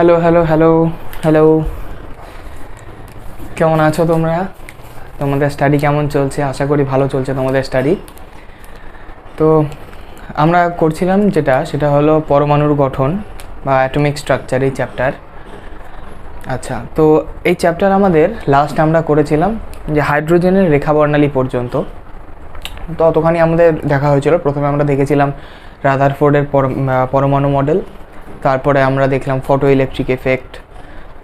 Hello hello hello hello, কেমন আছো তোমরা? তোমাদের স্টাডি কেমন চলছে? আশা করি ভালো চলছে তোমাদের স্টাডি। তো আমরা করছিলাম সেটা হলো পরমাণুর গঠন বা অ্যাটমিক স্ট্রাকচার, এই চ্যাপ্টার। আচ্ছা, তো এই চ্যাপ্টার আমাদের লাস্ট আমরা করেছিলাম যে হাইড্রোজেনের রেখা বর্ণালী পর্যন্ত। তো অতখানি আমাদের দেখা হয়েছিল। প্রথমে আমরা দেখেছিলাম রাদারফোর্ডের পরমাণু মডেল, তারপরে আমরা দেখলাম ফটো ইলেকট্রিক এফেক্ট,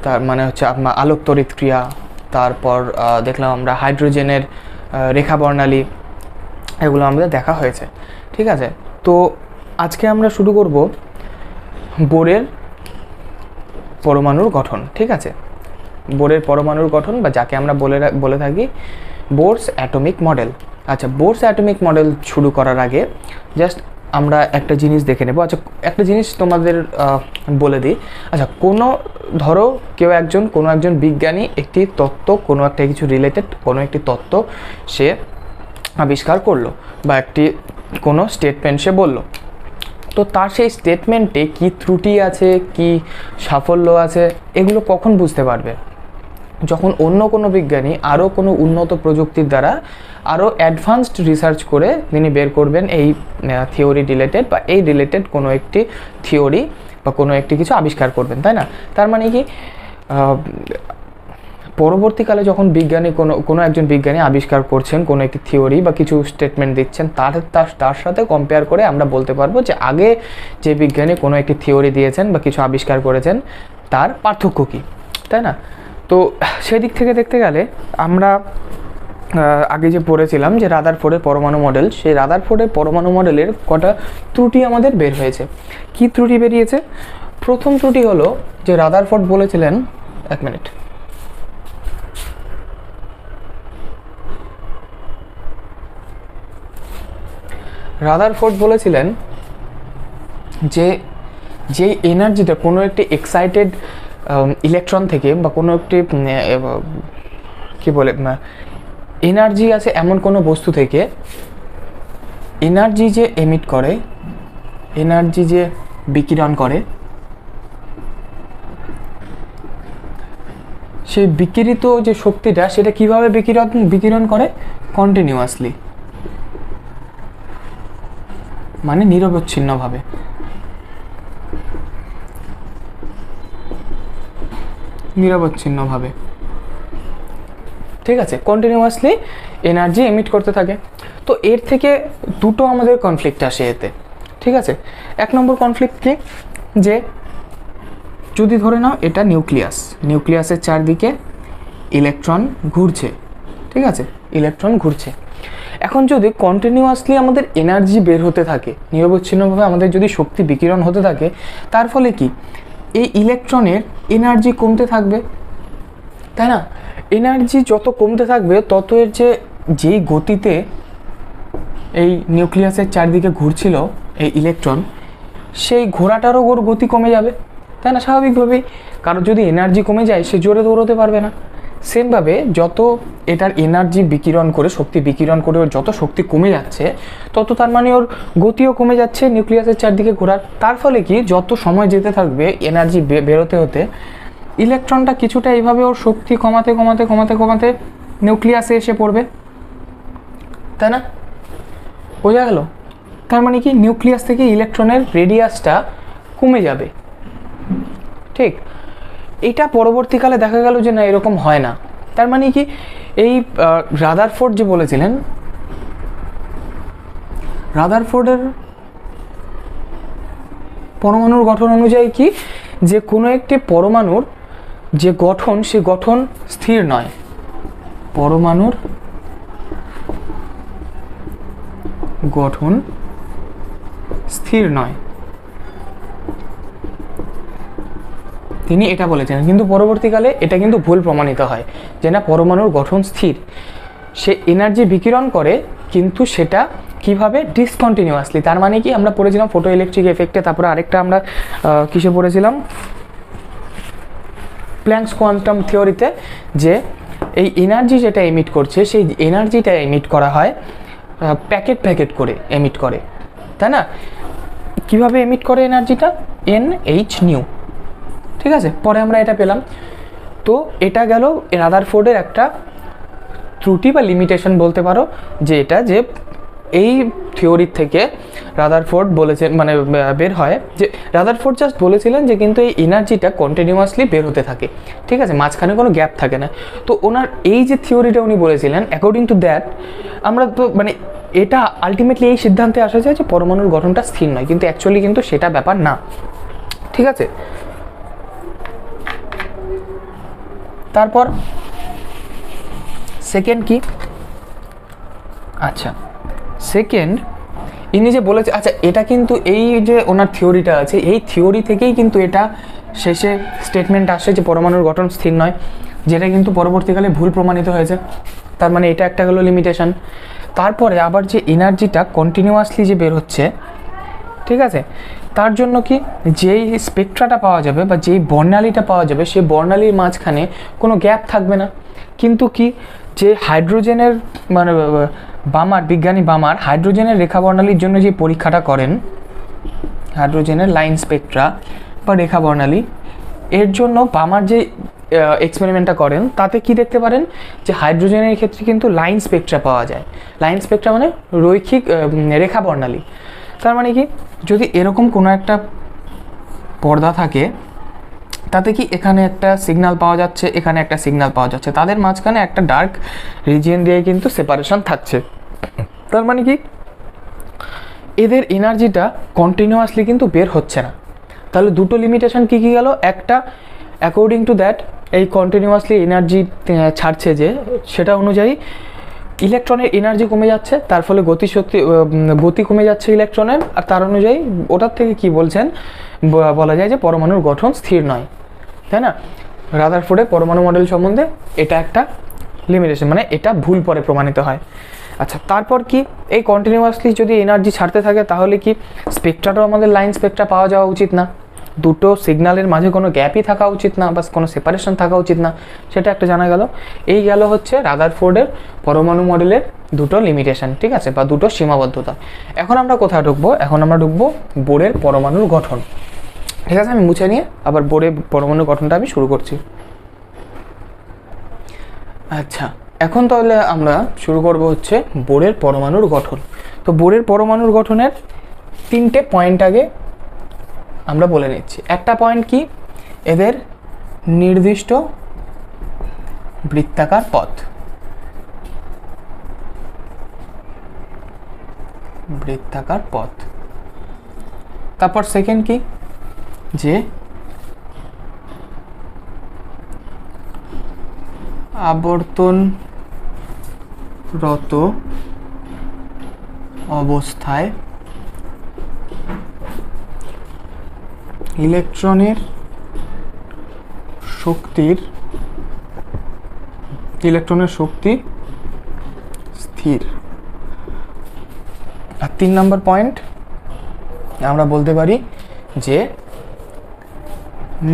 তার মানে হচ্ছে আলোক তড়িৎ ক্রিয়া, তারপর দেখলাম আমরা হাইড্রোজেনের রেখা বর্ণালী, এগুলো আমাদের দেখা হয়েছে। ঠিক আছে, তো আজকে আমরা শুরু করব বোরের পরমাণুর গঠন। ঠিক আছে, বোরের পরমাণুর গঠন বা যাকে আমরা বলে থাকি বোরস অ্যাটমিক মডেল। আচ্ছা, বোরস অ্যাটমিক মডেল শুরু করার আগে জাস্ট আমরা একটা জিনিস দেখে নেব। আচ্ছা, একটা জিনিস তোমাদের বলে দিই। আচ্ছা, ধরো কোনো একজন বিজ্ঞানী একটি তত্ত্ব, কোনো একটা কিছু রিলেটেড কোনো একটি তত্ত্ব সে আবিষ্কার করলো বা কোনো স্টেটমেন্ট সে বলল। তো তার সেই স্টেটমেন্টে কি ত্রুটি আছে, কি সাফল্য আছে, এগুলো কখন বুঝতে পারবে? যখন অন্য কোনো বিজ্ঞানী আরও কোনো উন্নত প্রযুক্তির দ্বারা আরও অ্যাডভান্সড রিসার্চ করে তিনি বের করবেন এই থিওরি রিলেটেড বা এই রিলেটেড কোনো একটি থিওরি বা কোনো একটি কিছু আবিষ্কার করবেন, তাই না? তার মানে কি পরবর্তীকালে যখন কোনো একজন বিজ্ঞানী আবিষ্কার করছেন কোনো একটি থিওরি বা কিছু স্টেটমেন্ট দিচ্ছেন, তার সাথে কম্পেয়ার করে আমরা বলতে পারবো যে আগে যে বিজ্ঞানী কোনো একটি থিওরি দিয়েছেন বা কিছু আবিষ্কার করেছেন তার পার্থক্য কী, তাই না? তো সেদিক থেকে দেখতে গেলে আমরা আগে যে পড়েছিলাম যে রাদারফোর্ডের পরমাণু মডেল, সেই রাদারফোর্ডের পরমাণু মডেলের কটা ত্রুটি আমাদের বের হয়েছে। কি ত্রুটি বেরিয়েছে? প্রথম ত্রুটি হলো যে রাদারফোর্ড বলেছিলেন, এক মিনিট, রাদারফোর্ড বলেছিলেন যে এনার্জিটা কোনো একটি এক্সাইটেড ইলেকট্রন থেকে বা কোনো একটি এনার্জি আছে এমন কোনো বস্তু থেকে এনার্জি যে এমিট করে, এনার্জি যে বিকিরণ করে, সেই বিকিরিত যে শক্তিটা সেটা কিভাবে বিকিরণ করে? কন্টিনিউয়াসলি, মানে নিরবচ্ছিন্নভাবে। ঠিক আছে, কন্টিনিউয়াসলি এনার্জি এমিট করতে থাকে। তো এর থেকে দুটো আমাদের কনফ্লিক্ট আসে এতে। ঠিক আছে, এক নম্বর কনফ্লিক্ট কি, যে যদি ধরে নাও এটা নিউক্লিয়াসের চারদিকে ইলেকট্রন ঘুরছে। ঠিক আছে, ইলেকট্রন ঘুরছে। এখন যদি কন্টিনিউয়াসলি আমাদের এনার্জি বের হতে থাকে, নিরবচ্ছিন্নভাবে আমাদের যদি শক্তি বিকিরণ হতে থাকে, তার ফলে কি এই ইলেকট্রনের এনার্জি কমতে থাকবে, তাই না? এনার্জি যত কমতে থাকবে তত এর যেই গতিতে এই নিউক্লিয়াসের চারদিকে ঘুরছিল এই ইলেকট্রন, সেই ঘোরাটারও ওর গতি কমে যাবে, তাই না? স্বাভাবিকভাবেই, কারণ যদি এনার্জি কমে যায় সে জোরে দৌড়তে পারবে না। সেমভাবে যত এটার এনার্জি বিকিরণ করে, শক্তি বিকিরণ করে ওর যত শক্তি কমে যাচ্ছে, তত তার মানে ওর গতিও কমে যাচ্ছে নিউক্লিয়াসের চারদিকে ঘোরার। তার ফলে কি যত সময় যেতে থাকবে এনার্জি বেরোতে হতে, ইলেকট্রনটা কিছুটা এইভাবে ওর শক্তি কমাতে কমাতে কমাতে কমাতে নিউক্লিয়াসে এসে পড়বে, তাই না? বোঝা গেল? তার মানে কি নিউক্লিয়াস থেকে ইলেকট্রনের রেডিয়াসটা কমে যাবে। ঠিক, এটা পরবর্তীকালে দেখা গেল যে না, এরকম হয় না। তার মানে কি এই রাদারফোর্ড যে বলেছিলেন, রাদারফোর্ডের পরমাণুর গঠন অনুযায়ী কি, যে কোনো একটি পরমাণুর যে গঠন, সে গঠন স্থির নয়। পরমাণুর গঠন স্থির নয়, তিনি এটা বলেছেন। কিন্তু পরবর্তীকালে এটা কিন্তু ভুল প্রমাণিত হয় যে না, পরমাণুর গঠন স্থির। সে এনার্জি বিকিরণ করে, কিন্তু সেটা কিভাবে? ডিসকন্টিনিউয়াসলি। তার মানে কি, আমরা পড়েছিলাম ফটো ইলেকট্রিক এফেক্টে, তারপরে আরেকটা আমরা কিসে পড়েছিলাম, প্ল্যাঙ্কস কোয়ান্টাম থিওরিতে, যে এই এনার্জি যেটা এমিট করছে সেই এনার্জিটা এমিট করা হয় প্যাকেট করে এমিট করে, তাই না? কিভাবে এমিট করে এনার্জিটা? NH new. ঠিক আছে, পরে আমরা এটা পেলাম। তো এটা গেল রাদারফোর্ডের একটা ত্রুটি বা লিমিটেশন বলতে পারো, যে এটা যে এই থিওরির থেকে রাদারফোর্ড বলেছেন, মানে বের হয় যে রাদারফোর্ড জাস্ট বলেছিলেন যে কিন্তু এই এনার্জিটা কন্টিনিউয়াসলি বের হতে থাকে, ঠিক আছে, মাঝখানে কোনো গ্যাপ থাকে না। তো ওনার এই যে থিওরিটা উনি বলেছিলেন, অ্যাকর্ডিং টু দ্যাট আমরা তো মানে এটা আলটিমেটলি এই সিদ্ধান্তে আসা যায় যে পরমাণুর গঠনটা স্থির নয়, কিন্তু অ্যাকচুয়ালি কিন্তু সেটা ব্যাপার না, ঠিক আছে। তারপর সেকেন্ড কি, আচ্ছা সেকেন্ড ইনি যে বলেছে, আচ্ছা এটা কিন্তু এই যে ওনার থিওরিটা আছে, এই থিওরি থেকেই কিন্তু এটা শেষে স্টেটমেন্ট আসে যে পরমাণুর গঠন স্থির নয়, যেটা কিন্তু পরবর্তীকালে ভুল প্রমাণিত হয়েছে। তার মানে এটা একটা হলো লিমিটেশন। তারপরে আবার যে এনার্জিটা কন্টিনিউয়াসলি যে বের হচ্ছে, ঠিক আছে, তার জন্য কি যেই স্পেকট্রাটা পাওয়া যাবে বা যেই বর্ণালীটা পাওয়া যাবে, সেই বর্ণালীর মাঝখানে কোনো গ্যাপ থাকবে না। কিন্তু কি যে হাইড্রোজেনের মানে বামার বিজ্ঞানী বামার হাইড্রোজেনের রেখা বর্ণালীর জন্য যে পরীক্ষাটা করেন, হাইড্রোজেনের লাইন স্পেকট্রা বা রেখা বর্ণালী, এর জন্য বামার যে এক্সপেরিমেন্টটা করেন তাতে কি দেখতে পারেন যে হাইড্রোজেনের ক্ষেত্রে কিন্তু লাইন স্পেকট্রা পাওয়া যায়। লাইন স্পেকট্রা মানে রৈখিক রেখা বর্ণালী। তার মানে কি যদি এরকম কোনো একটা পর্দা থাকে, তাতে কি এখানে একটা সিগন্যাল পাওয়া যাচ্ছে, এখানে একটা সিগন্যাল পাওয়া যাচ্ছে, তাদের মাঝখানে একটা ডার্ক রিজিয়ন দিয়ে কিন্তু সেপারেশন থাকছে। তার মানে কি এদের এনার্জিটা কন্টিনিউয়াসলি কিন্তু বের হচ্ছে না। তাহলে দুটো লিমিটেশন কী কী গেল, একটা অ্যাকর্ডিং টু দ্যাট এই কন্টিনিউয়াসলি এনার্জি ছাড়ছে যে, সেটা অনুযায়ী ইলেকট্রনের এনার্জি কমে যাচ্ছে, তার ফলে গতি কমে যাচ্ছে ইলেকট্রনের, আর তার অনুযায়ী ওটার থেকে কি বলছেন, বলা যায় যে পরমাণুর গঠন স্থির নয়, তাই না। রাদারফোর্ডের পরমাণু মডেল সম্বন্ধে এটা একটা লিমিটেশন, মানে এটা ভুল পরে প্রমাণিত হয়। আচ্ছা তারপর কি এই কন্টিনিউয়াসলি যদি এনার্জি ছাড়তে থাকে, তাহলে কি স্পেকট্রাটাও আমাদের লাইন স্পেকট্রা পাওয়া যাওয়া উচিত না, দুটো সিগন্যালের মাঝে কোনো গ্যাপই থাকা উচিত না, বা কোনো সেপারেশন থাকা উচিত না, সেটা একটা জানা গেল। এই গেল হচ্ছে রাদারফোর্ডের পরমাণু মডেলের দুটো লিমিটেশন, ঠিক আছে, বা দুটো সীমাবদ্ধতা। এখন আমরা কোথায় ঢুকবো, এখন আমরা ঢুকবো বোরের পরমাণুর গঠন, ঠিক আছে। আমি মুছে নিয়ে আবার বোরের পরমাণুর গঠনটা আমি শুরু করছি। আচ্ছা এখন তাহলে আমরা শুরু করব হচ্ছে বোরের পরমাণুর গঠন। তো বোরের পরমাণুর গঠনের তিনটে পয়েন্ট আগে আমরা বলে নিচ্ছি। একটা পয়েন্ট কি, এদের নির্দিষ্ট বৃত্তাকার পথ, বৃত্তাকার পথ। তারপর সেকেন্ড কি, যে আবর্তনরত অবস্থায় ইলেকট্রনের শক্তি স্থির। আর 3 নম্বর পয়েন্ট আমরা বলতে পারি যে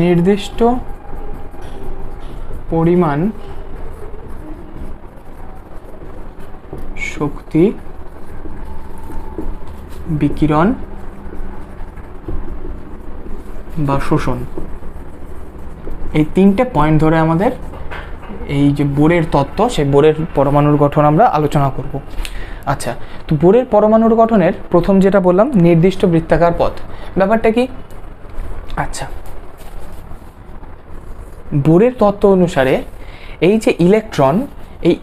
নির্দিষ্ট পরিমাণ শক্তি বিকিরণ বা শোষণ। এই তিনটে পয়েন্ট ধরে আমাদের এই যে বোরের তত্ত্ব, সেই বোরের পরমাণুর গঠন আমরা আলোচনা করব। আচ্ছা তো বোরের পরমাণুর গঠনের প্রথম যেটা বললাম, নির্দিষ্ট বৃত্তাকার পথ, ব্যাপারটা কি, আচ্ছা বোরের তত্ত্ব অনুসারে এই যে ইলেকট্রন, এই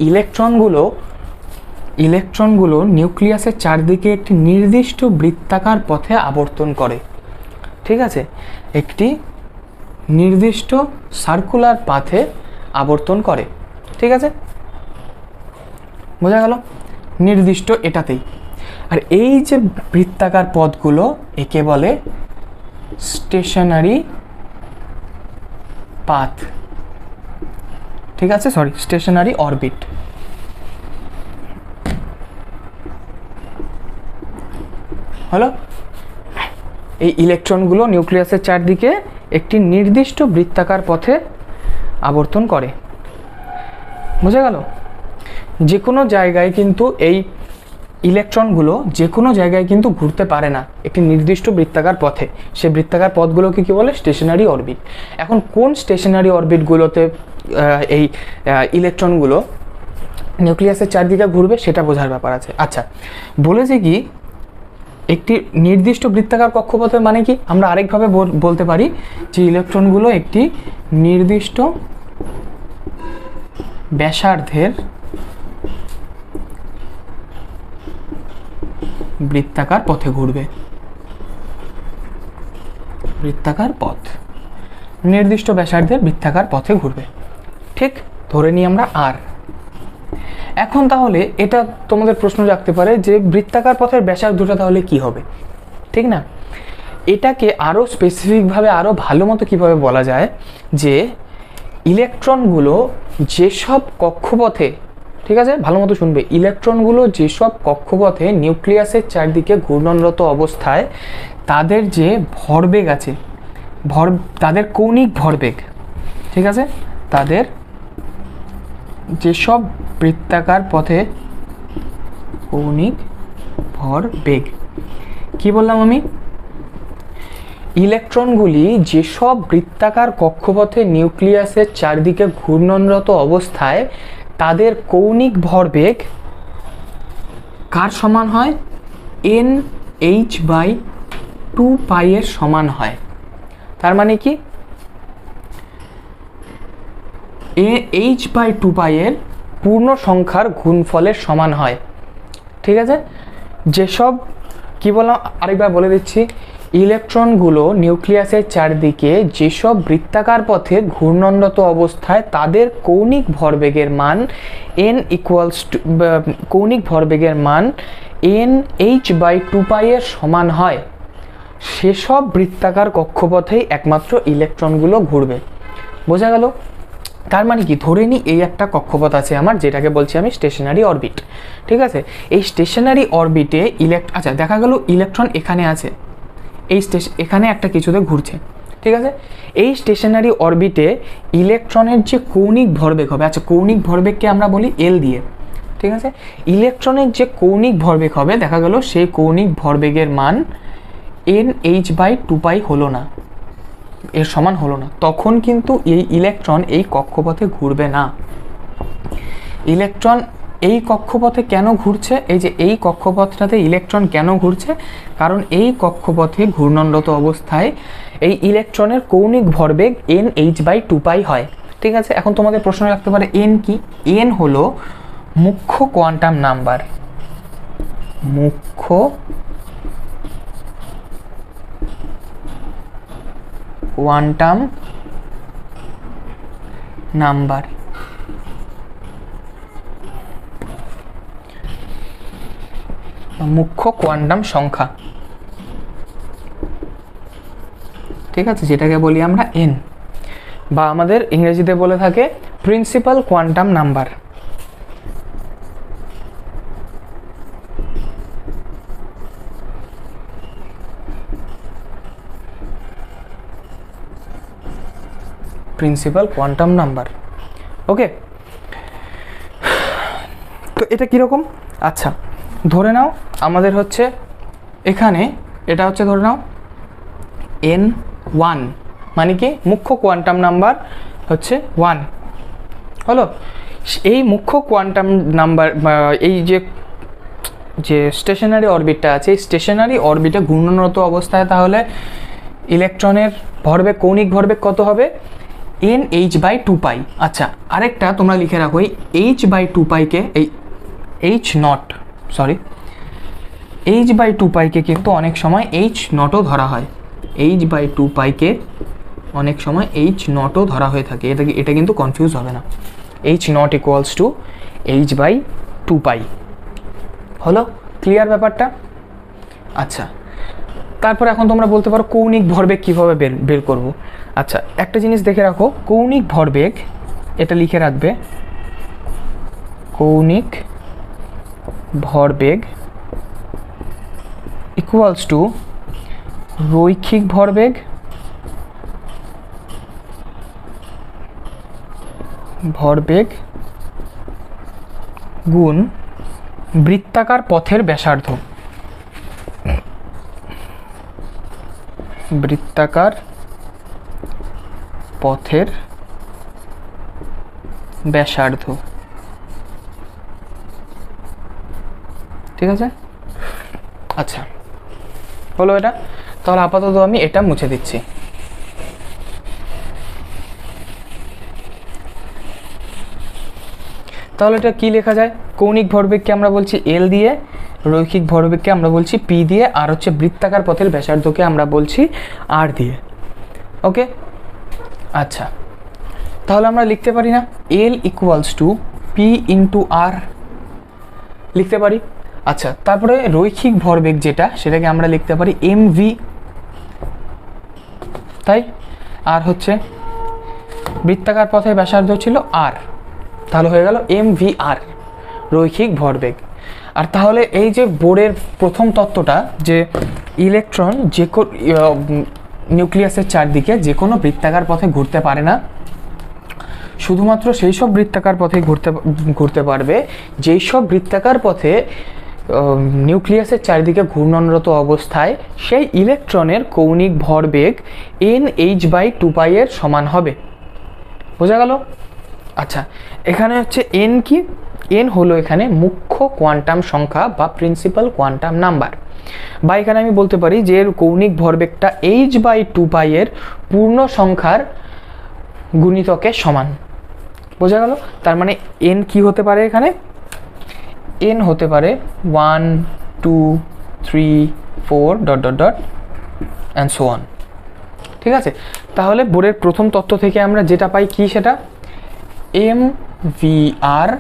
ইলেকট্রনগুলো নিউক্লিয়াসের চারদিকে একটি নির্দিষ্ট বৃত্তাকার পথে আবর্তন করে, ঠিক আছে, একটি নির্দিষ্ট সার্কুলার পাথে আবর্তন করে, ঠিক আছে, বোঝা গেল, নির্দিষ্ট এটাতেই। আর এই যে বৃত্তাকার পথগুলো একে বলে স্টেশনারি পাথ, ঠিক আছে, স্টেশনারি অরবিট। হলো, এই ইলেকট্রনগুলো নিউক্লিয়াসের চারদিকে একটি নির্দিষ্ট বৃত্তাকার পথে আবর্তন করে, বোঝা গেল। যে কোনো জায়গায় কিন্তু এই ইলেকট্রনগুলো যে কোনো জায়গায় কিন্তু ঘুরতে পারে না একটি নির্দিষ্ট বৃত্তাকার পথে। সে বৃত্তাকার পথগুলোকে কী বলে? Stationary orbit. এখন কোন স্টেশনারি অরবিটগুলোতে এই ইলেকট্রনগুলো নিউক্লিয়াসের চারদিকে ঘুরবে সেটা বোঝার ব্যাপার আছে। আচ্ছা, বলেছে কি একটি নির্দিষ্ট বৃত্তাকার কক্ষপথে, মানে কি আমরা আরেকভাবে বলতে পারি যে ইলেকট্রনগুলো একটি নির্দিষ্ট ব্যাসার্ধের বৃত্তাকার পথে ঘুরবে। বৃত্তাকার পথ, নির্দিষ্ট ব্যাসার্ধের বৃত্তাকার পথে ঘুরবে, ঠিক ধরে নিই আমরা আর। এখন তাহলে এটা তোমাদের প্রশ্ন জাগতে পারে যে বৃত্তাকার পথের ব্যাসার্ধটা তাহলে কি হবে, ঠিক না? এটাকে আরও স্পেসিফিকভাবে আরও ভালো মতো কীভাবে বলা যায় যে ইলেকট্রনগুলো যেসব কক্ষপথে, ঠিক আছে ভালো মতো শুনবে, ইলেকট্রনগুলো যেসব কক্ষপথে নিউক্লিয়াসের চারদিকে ঘূর্ণনরত অবস্থায় তাদের যে ভরবেগ আছে, তাদের কৌণিক ভরবেগ, ঠিক আছে, তাদের যেসব বৃত্তাকার পথে কৌণিক ভরবেগ, কি বললাম আমি? ইলেকট্রনগুলি যেসব বৃত্তাকার কক্ষপথে নিউক্লিয়াসের চারদিকে ঘূর্ণনরত অবস্থায় তাদের কৌণিক ভরবেগ কার সমান হয়? NH/2π এর সমান হয়। তার মানে কি H/2π এর পূর্ণ সংখ্যার গুণফলের সমান হয়, ঠিক আছে? যেসব, কি বললাম আরেকবার বলে দিচ্ছি, ইলেকট্রনগুলো নিউক্লিয়াসের চারদিকে যেসব বৃত্তাকার পথে ঘূর্ণনরত অবস্থায় তাদের কৌণিক ভরবেগের মান কৌণিক ভরবেগের মান NH/2π এর সমান হয়, সেসব বৃত্তাকার কক্ষপথেই একমাত্র ইলেকট্রনগুলো ঘুরবে। বোঝা গেল? তার মানে কি, ধরে নিই এই একটা কক্ষপথ আছে আমার, যেটাকে বলছি আমি স্টেশনারি অরবিট, ঠিক আছে? এই স্টেশনারি অরবিটে আচ্ছা দেখা গেল ইলেকট্রন এখানে আছে, এখানে একটা কিছুতে ঘুরছে, ঠিক আছে? এই স্টেশনারি অরবিটে ইলেকট্রনের যে কৌণিক ভরবেগ হবে, আচ্ছা কৌণিক ভরবেগকে আমরা বলি এল দিয়ে, ঠিক আছে? ইলেকট্রনের যে কৌণিক ভরবেগ হবে, দেখা গেল সেই কৌণিক ভরবেগের মান NH/2π হলো না, এর সমান হলো না, তখন কিন্তু এই ইলেকট্রন এই কক্ষপথে ঘুরবে না। ইলেকট্রন এই কক্ষপথে কেন ঘুরছে? এই যে এই কক্ষপথটাতে ইলেকট্রন কেন ঘুরছে? কারণ এই কক্ষপথে ঘূর্ণনরত অবস্থায় এই ইলেকট্রনের কৌণিক ভরবেগ NH/2π হয়, ঠিক আছে? এখন তোমাদের প্রশ্ন রাখতে পারে এন কি? এন হলো মুখ্য কোয়ান্টাম নাম্বার, মুখ্য কোয়ান্টাম নাম্বার। মুখ্য কোয়ান্টাম সংখ্যা, ঠিক আছে, যেটাকে বলি আমরা এন, বা আমাদের ইংরেজিতে বলে থাকে principal quantum number. Principal quantum number, okay? তো এটা কীরকম? আচ্ছা ধরে নাও আমাদের হচ্ছে এখানে, এটা হচ্ছে ধরে নাও N1, মানে কি মুখ্য কোয়ান্টাম নাম্বার হচ্ছে 1 হলো। এই মুখ্য কোয়ান্টাম নাম্বার, এই যে স্টেশনারি অরবিটটা আছে, এই স্টেশনারি অরবিটে ঘূর্ণনরত অবস্থায় তাহলে ইলেকট্রনের ভরবেগ, কৌণিক ভরবেগ কত হবে? NH/2π। আচ্ছা আরেকটা তোমরা লিখে রাখো, এই H/2πকে, এই H/2πকে কিন্তু অনেক সময় H0ও ধরা হয়, H/2πকে অনেক সময় H0ও ধরা হয়ে থাকে, এটা কিন্তু কনফিউজ হবে না। H0 = H/2π। হলো ক্লিয়ার ব্যাপারটা? আচ্ছা তারপর এখন তোমরা বলতে পারো কৌণিক ভরবেগ কীভাবে বের করব। আচ্ছা একটা জিনিস দেখে রাখো, কৌণিক ভরবেগ, এটা লিখে রাখবে, কৌণিক ভরবেগ ইকুয়ালস টু রৈখিক ভরবেগ গুণ বৃত্তাকার পথের ব্যাসার্ধ, বৃত্তাকার পথের ব্যাসার্ধ, ঠিক আছে। আচ্ছা হলো এটা, তাহলে আপাতত আমি এটা মুছে দিচ্ছি। তাহলে এটা কি লেখা যায়, কৌণিক ভরবেগকে আমরা বলছি এল দিয়ে, রৈখিক ভরবেগকে আমরা বলছি পি দিয়ে, আর হচ্ছে বৃত্তাকার পথের ব্যাসার্ধকে আমরা বলছি আর দিয়ে। ওকে আচ্ছা, তাহলে আমরা লিখতে পারি না এল ইকুয়ালস টু পি ইন্টু আর, লিখতে পারি। আচ্ছা তারপরে রৈখিক ভরবেগ যেটা, সেটাকে আমরা লিখতে পারি এম ভি, তাই। আর হচ্ছে বৃত্তাকার পথের ব্যাসার্ধ ছিল আর, তাহলে হয়ে গেল এম ভি আর রৈখিক ভরবেগ। আর তাহলে এই যে বোরের প্রথম তত্ত্বটা, যে ইলেকট্রন যে নিউক্লিয়াসের চারদিকে যে কোনো বৃত্তাকার পথে ঘুরতে পারে না, শুধুমাত্র সেই সব বৃত্তাকার পথে ঘুরতে পারবে যেই সব বৃত্তাকার পথে নিউক্লিয়াসের চারিদিকে ঘূর্ণনরত অবস্থায় সেই ইলেকট্রনের কৌণিক ভরবেগ NH/2π এর সমান হবে। বোঝা গেল? আচ্ছা এখানে হচ্ছে এন কি, এন হলো এখানে মুখ্য কোয়ান্টাম সংখ্যা বা প্রিন্সিপাল কোয়ান্টাম নাম্বার, বা এখানে আমি বলতে পারি যে এর কৌণিক ভরবেগটা H/2π এর পূর্ণ সংখ্যার গুণিতকের সমান। বোঝা গেল? তার মানে এন কি হতে পারে, এখানে এন হতে পারে 1 2 3 4 dot dot dot and so on. ঠিক আছে, তাহলে বোরের প্রথম তত্ত্ব থেকে আমরা যেটা পাই কি, সেটা M V R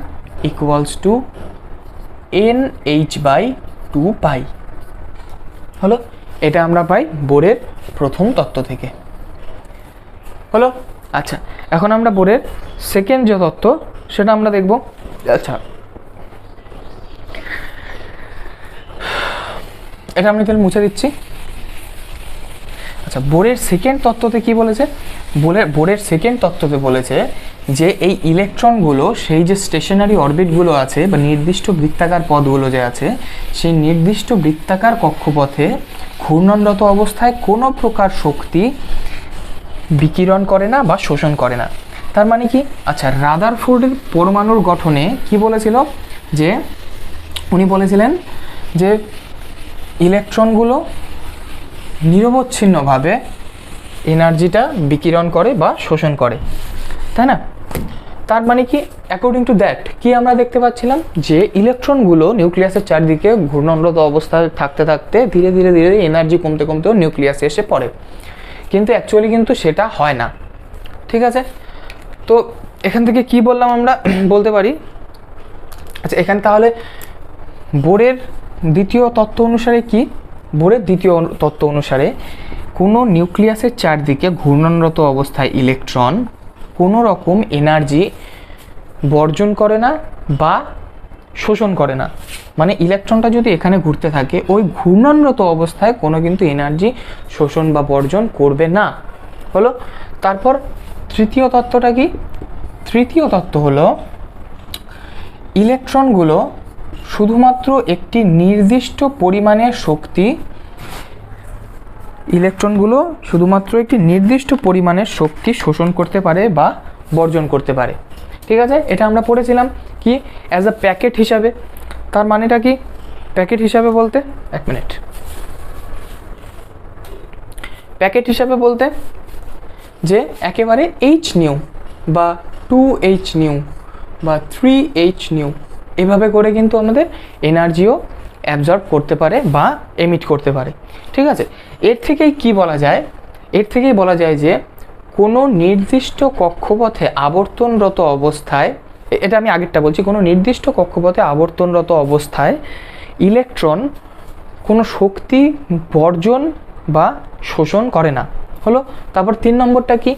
equals to NH/2π হলো। এটা আমরা পাই বোরের প্রথম তত্ত্ব থেকে। হলো? আচ্ছা এখন আমরা বোরের সেকেন্ড যে তত্ত্ব সেটা আমরা দেখব। আচ্ছা এটা আমি তাহলে মুছে দিচ্ছি। আচ্ছা বোরের সেকেন্ড তত্ত্বতে কি বলেছে, বোরের সেকেন্ড তত্ত্বতে বলেছে যে এই ইলেকট্রনগুলো সেই যে স্টেশনারি অরবিটগুলো আছে বা নির্দিষ্ট বৃত্তাকার পথগুলো যে আছে, সেই নির্দিষ্ট বৃত্তাকার কক্ষপথে ঘূর্ণনরত অবস্থায় কোনো প্রকার শক্তি বিকিরণ করে না বা শোষণ করে না। তার মানে কি, আচ্ছা রাদারফোর্ডের পরমাণুর গঠনে কি বলেছিল, যে উনি বলেছিলেন যে ইলেকট্রনগুলো নিরবচ্ছিন্নভাবে এনার্জিটা বিকিরণ করে বা শোষণ করে, তাই না? তার মানে কি, অ্যাকর্ডিং টু দ্যাট কি আমরা দেখতে পাচ্ছিলাম যে ইলেকট্রনগুলো নিউক্লিয়াসের চারদিকে ঘূর্ণনরত অবস্থায় থাকতে থাকতে ধীরে ধীরে ধীরে এনার্জি কমতে কমতেও নিউক্লিয়াসে এসে পড়ে, কিন্তু অ্যাকচুয়ালি কিন্তু সেটা হয় না। ঠিক আছে, তো এখান থেকে কি বললাম আমরা বলতে পারি, আচ্ছা এখানে তাহলে বোরের দ্বিতীয় তত্ত্ব অনুসারে কি, বোরের দ্বিতীয় তত্ত্ব অনুসারে কোনো নিউক্লিয়াসের চারদিকে ঘূর্ণনরত অবস্থায় ইলেকট্রন কোনো রকম এনার্জি বর্জন করে না বা শোষণ করে না। মানে ইলেকট্রনটা যদি এখানে ঘুরতে থাকে, ওই ঘূর্ণনরত অবস্থায় কোনো কিন্তু এনার্জি শোষণ বা বর্জন করবে না। হলো? তারপর তৃতীয় তত্ত্বটা কি, তৃতীয় তত্ত্ব হলো ইলেকট্রনগুলো শুধুমাত্র একটি নির্দিষ্ট পরিমাণের শক্তি, ইলেকট্রনগুলো শুধুমাত্র একটি নির্দিষ্ট পরিমাণের শক্তি শোষণ করতে পারে বা বর্জন করতে পারে। ঠিক আছে, এটা আমরা পড়েছিলাম কি অ্যাজ আ প্যাকেট হিসাবে। তার মানেটা কি, প্যাকেট হিসাবে বলতে, এক মিনিট, প্যাকেট হিসাবে বলতে যে একেবারে H নিউ বা 2H নিউ বা 3H নিউ এভাবে করে কিন্তু আমাদের এনার্জিও অ্যাবজর্ব করতে পারে বা এমিট করতে পারে। ঠিক আছে, এর থেকেই কি বলা যায়, এর থেকেই বলা যায় যে কোনো নির্দিষ্ট কক্ষপথে আবর্তনরত অবস্থায়, এটা আমি আগেরটা বলছি, কোনো নির্দিষ্ট কক্ষপথে আবর্তনরত অবস্থায় ইলেকট্রন কোনো শক্তি বর্জন বা শোষণ করে না। হলো? তারপর 3 নম্বরটা কি,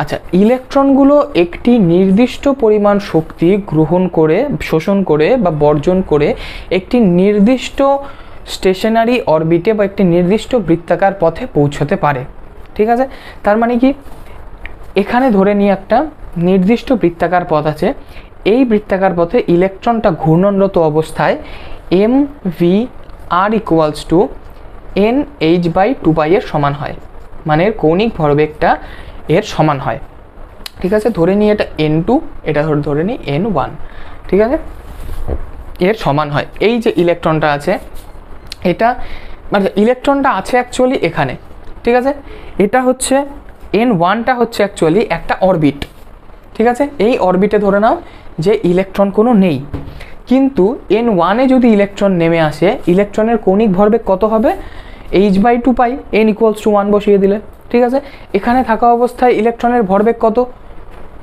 আচ্ছা ইলেকট্রনগুলো একটি নির্দিষ্ট পরিমাণ শক্তি গ্রহণ করে, শোষণ করে বা বর্জন করে একটি নির্দিষ্ট স্টেশনারি অরবিটে বা একটি নির্দিষ্ট বৃত্তাকার পথে পৌঁছতে পারে। ঠিক আছে, তার মানে কি, এখানে ধরে নিয়ে একটা নির্দিষ্ট বৃত্তাকার পথ আছে, এই বৃত্তাকার পথে ইলেকট্রনটা ঘূর্ণনরত অবস্থায় M V R equals to N H by 2 এর সমান হয়, মানে এর কৌণিক ভরবেগটা এর সমান হয়। ঠিক আছে, ধরে নিই এটা N2, এটা ধরে নিই N1, ঠিক আছে, এর সমান হয়। এই যে ইলেকট্রনটা আছে, এটা মানে ইলেকট্রনটা আছে অ্যাকচুয়ালি এখানে, ঠিক আছে, এটা হচ্ছে N1টা হচ্ছে অ্যাকচুয়ালি একটা অরবিট, ঠিক আছে। এই অরবিটে ধরে নাও যে ইলেকট্রন কোনো নেই, কিন্তু N1-এ যদি ইলেকট্রন নেমে আসে, ইলেকট্রনের কৌণিক ভরবেগ কত হবে? h/2π, n = 1 বসিয়ে দিলে, ঠিক আছে। এখানে থাকা অবস্থায় ইলেকট্রনের ভরবেগ কত?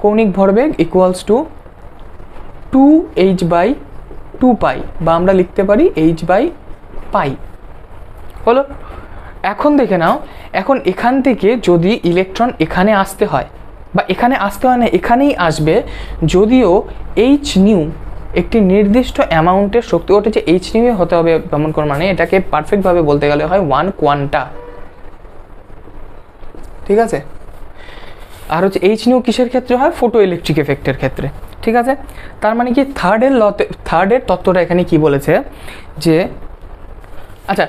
কৌণিক ভরবেগ ইকুয়ালস টু 2h/2π, বা আমরা লিখতে পারি h/π, হলো। এখন দেখে নাও, এখন এখান থেকে যদি ইলেকট্রন এখানে আসতে হয়, বা এখানে আসতে হয় না, এখানেই আসবে, যদিও এইচ নিউ একটি নির্দিষ্ট অ্যামাউন্টের শক্তি, ওটা যে এইচ নিউ হতে হবে এমন কোন মানে, এটাকে পারফেক্টভাবে বলতে গেলে হয় 1 কোয়ান্টা, ঠিক আছে। আর হচ্ছে এইচ নিউ কিসের ক্ষেত্রে হয়? ফটো ইলেকট্রিক এফেক্টের ক্ষেত্রে, ঠিক আছে। তার মানে কি থার্ডের তত্ত্বটা এখানে কি বলেছে যে, আচ্ছা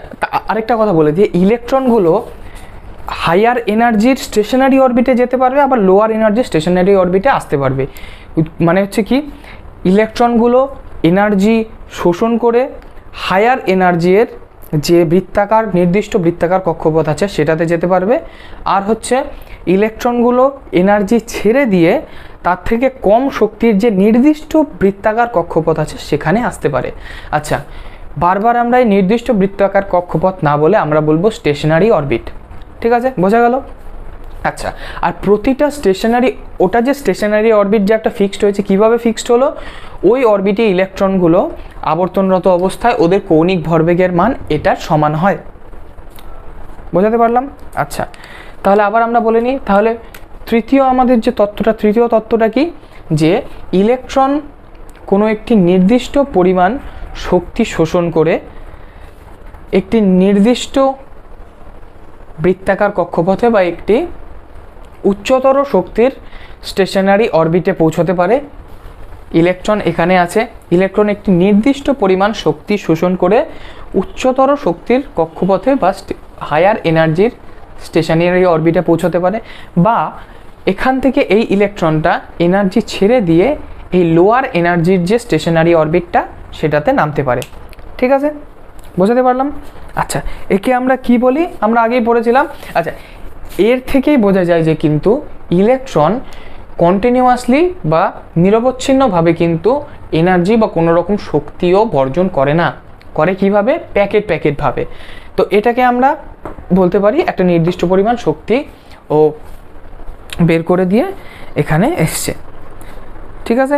আরেকটা কথা বলে দিয়ে, ইলেকট্রনগুলো হায়ার এনার্জির স্টেশনারি অরবিটে যেতে পারবে, আবার লোয়ার এনার্জির স্টেশনারি অরবিটে আসতে পারবে। মানে হচ্ছে কি, ইলেকট্রনগুলো এনার্জি শোষণ করে হায়ার এনার্জির যে বৃত্তাকার নির্দিষ্ট বৃত্তাকার কক্ষপথ আছে সেটাতে যেতে পারবে, আর হচ্ছে ইলেকট্রনগুলো এনার্জি ছেড়ে দিয়ে তার থেকে কম শক্তির যে নির্দিষ্ট বৃত্তাকার কক্ষপথ আছে সেখানে আসতে পারে। আচ্ছা, বারবার আমরা এই নির্দিষ্ট বৃত্তাকার কক্ষপথ না বলে আমরা বলবো স্টেশনারি অরবিট, ঠিক আছে, বোঝা গেল? আচ্ছা, আর প্রতিটা স্টেশনারি, ওটা যে স্টেশনারি অরবিট যে একটা ফিক্সড হয়েছে, কিভাবে ফিক্সড হলো? ওই অরবিটে ইলেকট্রনগুলো আবর্তনরত অবস্থায় ওদের কৌণিক ভরবেগের মান এটার সমান হয়। বোঝাতে পারলাম? আচ্ছা, তাহলে আবার আমরা বলে নিই, তাহলে আমাদের যে তত্ত্বটা, তৃতীয় তত্ত্বটা কি? যে ইলেকট্রন কোনো একটি নির্দিষ্ট পরিমাণ শক্তি শোষণ করে একটি নির্দিষ্ট বৃত্তাকার কক্ষপথে বা একটি উচ্চতর শক্তির স্টেশনারি অরবিটে পৌঁছতে পারে। ইলেকট্রন এখানে আছে, ইলেকট্রন একটি নির্দিষ্ট পরিমাণ শক্তি শোষণ করে উচ্চতর শক্তির কক্ষপথে বা হায়ার এনার্জির স্টেশনারি অরবিটে পৌঁছতে পারে, বা এখান থেকে এই ইলেকট্রনটা এনার্জি ছেড়ে দিয়ে এই লোয়ার এনার্জির যে স্টেশনারি অরবিটটা সেটাতে নামতে পারে, ঠিক আছে, বোঝাতে পারলাম? আচ্ছা, একে আমরা কি বলি? আমরা আগেই পড়েছিলাম। আচ্ছা, এর থেকেই বোঝা যায় যে কিন্তু ইলেকট্রন কন্টিনিউয়াসলি বা নিরবচ্ছিন্নভাবে কিন্তু এনার্জি বা কোনো রকম শক্তিও বর্জন করে না, করে কিভাবে? প্যাকেটভাবে। তো এটাকে আমরা বলতে পারি একটা নির্দিষ্ট পরিমাণ শক্তি ও বের করে দিয়ে এখানে এসছে, ঠিক আছে।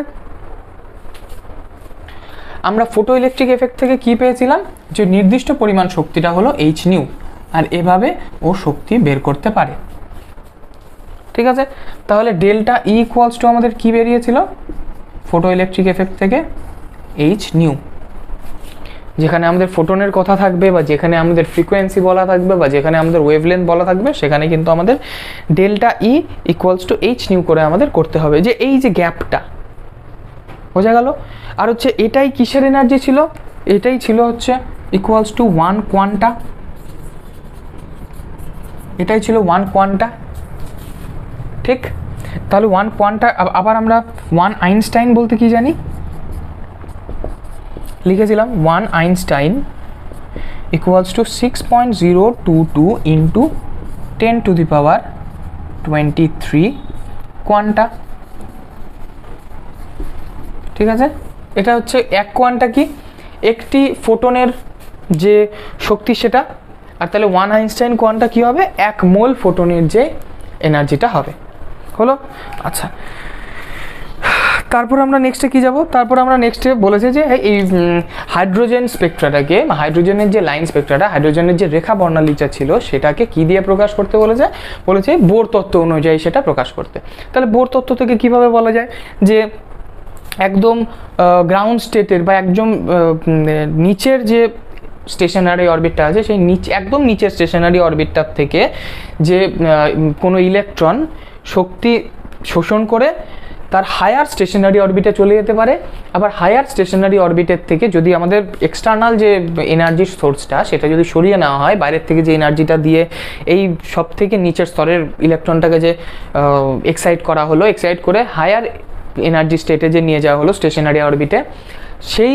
আমরা ফটো ইলেকট্রিক এফেক্ট থেকে কি পেয়েছিলাম? যে নির্দিষ্ট পরিমাণ শক্তিটা হলো এইচ নিউ, আর এভাবে ও শক্তি বের করতে পারে, ঠিক আছে। তাহলে ডেল্টা ই ইকুয়ালস টু আমাদের কি বেরিয়েছিল ফটো ইলেকট্রিক এফেক্ট থেকে? H new. যেখানে আমাদের ফোটনের কথা থাকবে, বা যেখানে আমাদের ফ্রিকোয়েন্সি বলা থাকবে, বা যেখানে আমাদের ওয়েভলেন্থ বলা থাকবে, সেখানে কিন্তু আমাদের delta E equals to H new করে আমাদের করতে হবে, যে এই যে গ্যাপটা, বোঝা গেল? আর হচ্ছে এটাই কিসের এনার্জি ছিল? এটাই ছিল হচ্ছে ইকুয়ালস টু 1 কোয়ান্টা, এটাই ছিল 1 কোয়ান্টা, ঠিক। তাহলে 1 কোয়ান্টা, আবার আমরা 1 আইনস্টাইন বলতে কি জানি? লিখেছিলাম 1 Einstein equals to 6.022 into 10⁻23 quanta, ঠিক আছে। এটা হচ্ছে 1 কোয়ান্টা কি? একটি ফোটনের যে শক্তি সেটা, আর তাহলে 1 আইনস্টাইন কোয়ান্টা কি হবে? 1 মোল ফোটনের যে এনার্জিটা হবে, হলো। আচ্ছা, তারপর আমরা নেক্সটে কি যাব? তারপর আমরা নেক্সটে বলেছে যে এই হাইড্রোজেন স্পেকট্রাটাকে, হাইড্রোজেনের যে লাইন স্পেকট্রাটা, হাইড্রোজেনের যে রেখা বর্ণালীটা ছিল সেটাকে কি দিয়ে প্রকাশ করতে বলেছে বোর তত্ত্ব অনুযায়ী সেটা প্রকাশ করতে। তাহলে বোর তত্ত্ব থেকে কিভাবে বলা যায় যে একদম গ্রাউন্ড স্টেটের বা একদম নিচের যে স্টেশনারি অরবিটটা আছে, সেই একদম নিচের স্টেশনারি অরবিটটার থেকে যে কোনো ইলেকট্রন শক্তি শোষণ করে তার হায়ার স্টেশনারি অরবিটে চলে যেতে পারে। আবার হায়ার স্টেশনারি অরবিটের থেকে যদি আমাদের এক্সটার্নাল যে এনার্জির সোর্সটা সেটা যদি সরিয়ে নেওয়া হয়, বাইরের থেকে যে এনার্জিটা দিয়ে এই সব থেকে নিচের স্তরের ইলেকট্রনটাকে যে এক্সাইট করা হলো, এক্সাইট করে হায়ার এনার্জি স্টেটে যে নিয়ে যাওয়া হলো স্টেশনারি অরবিটে, সেই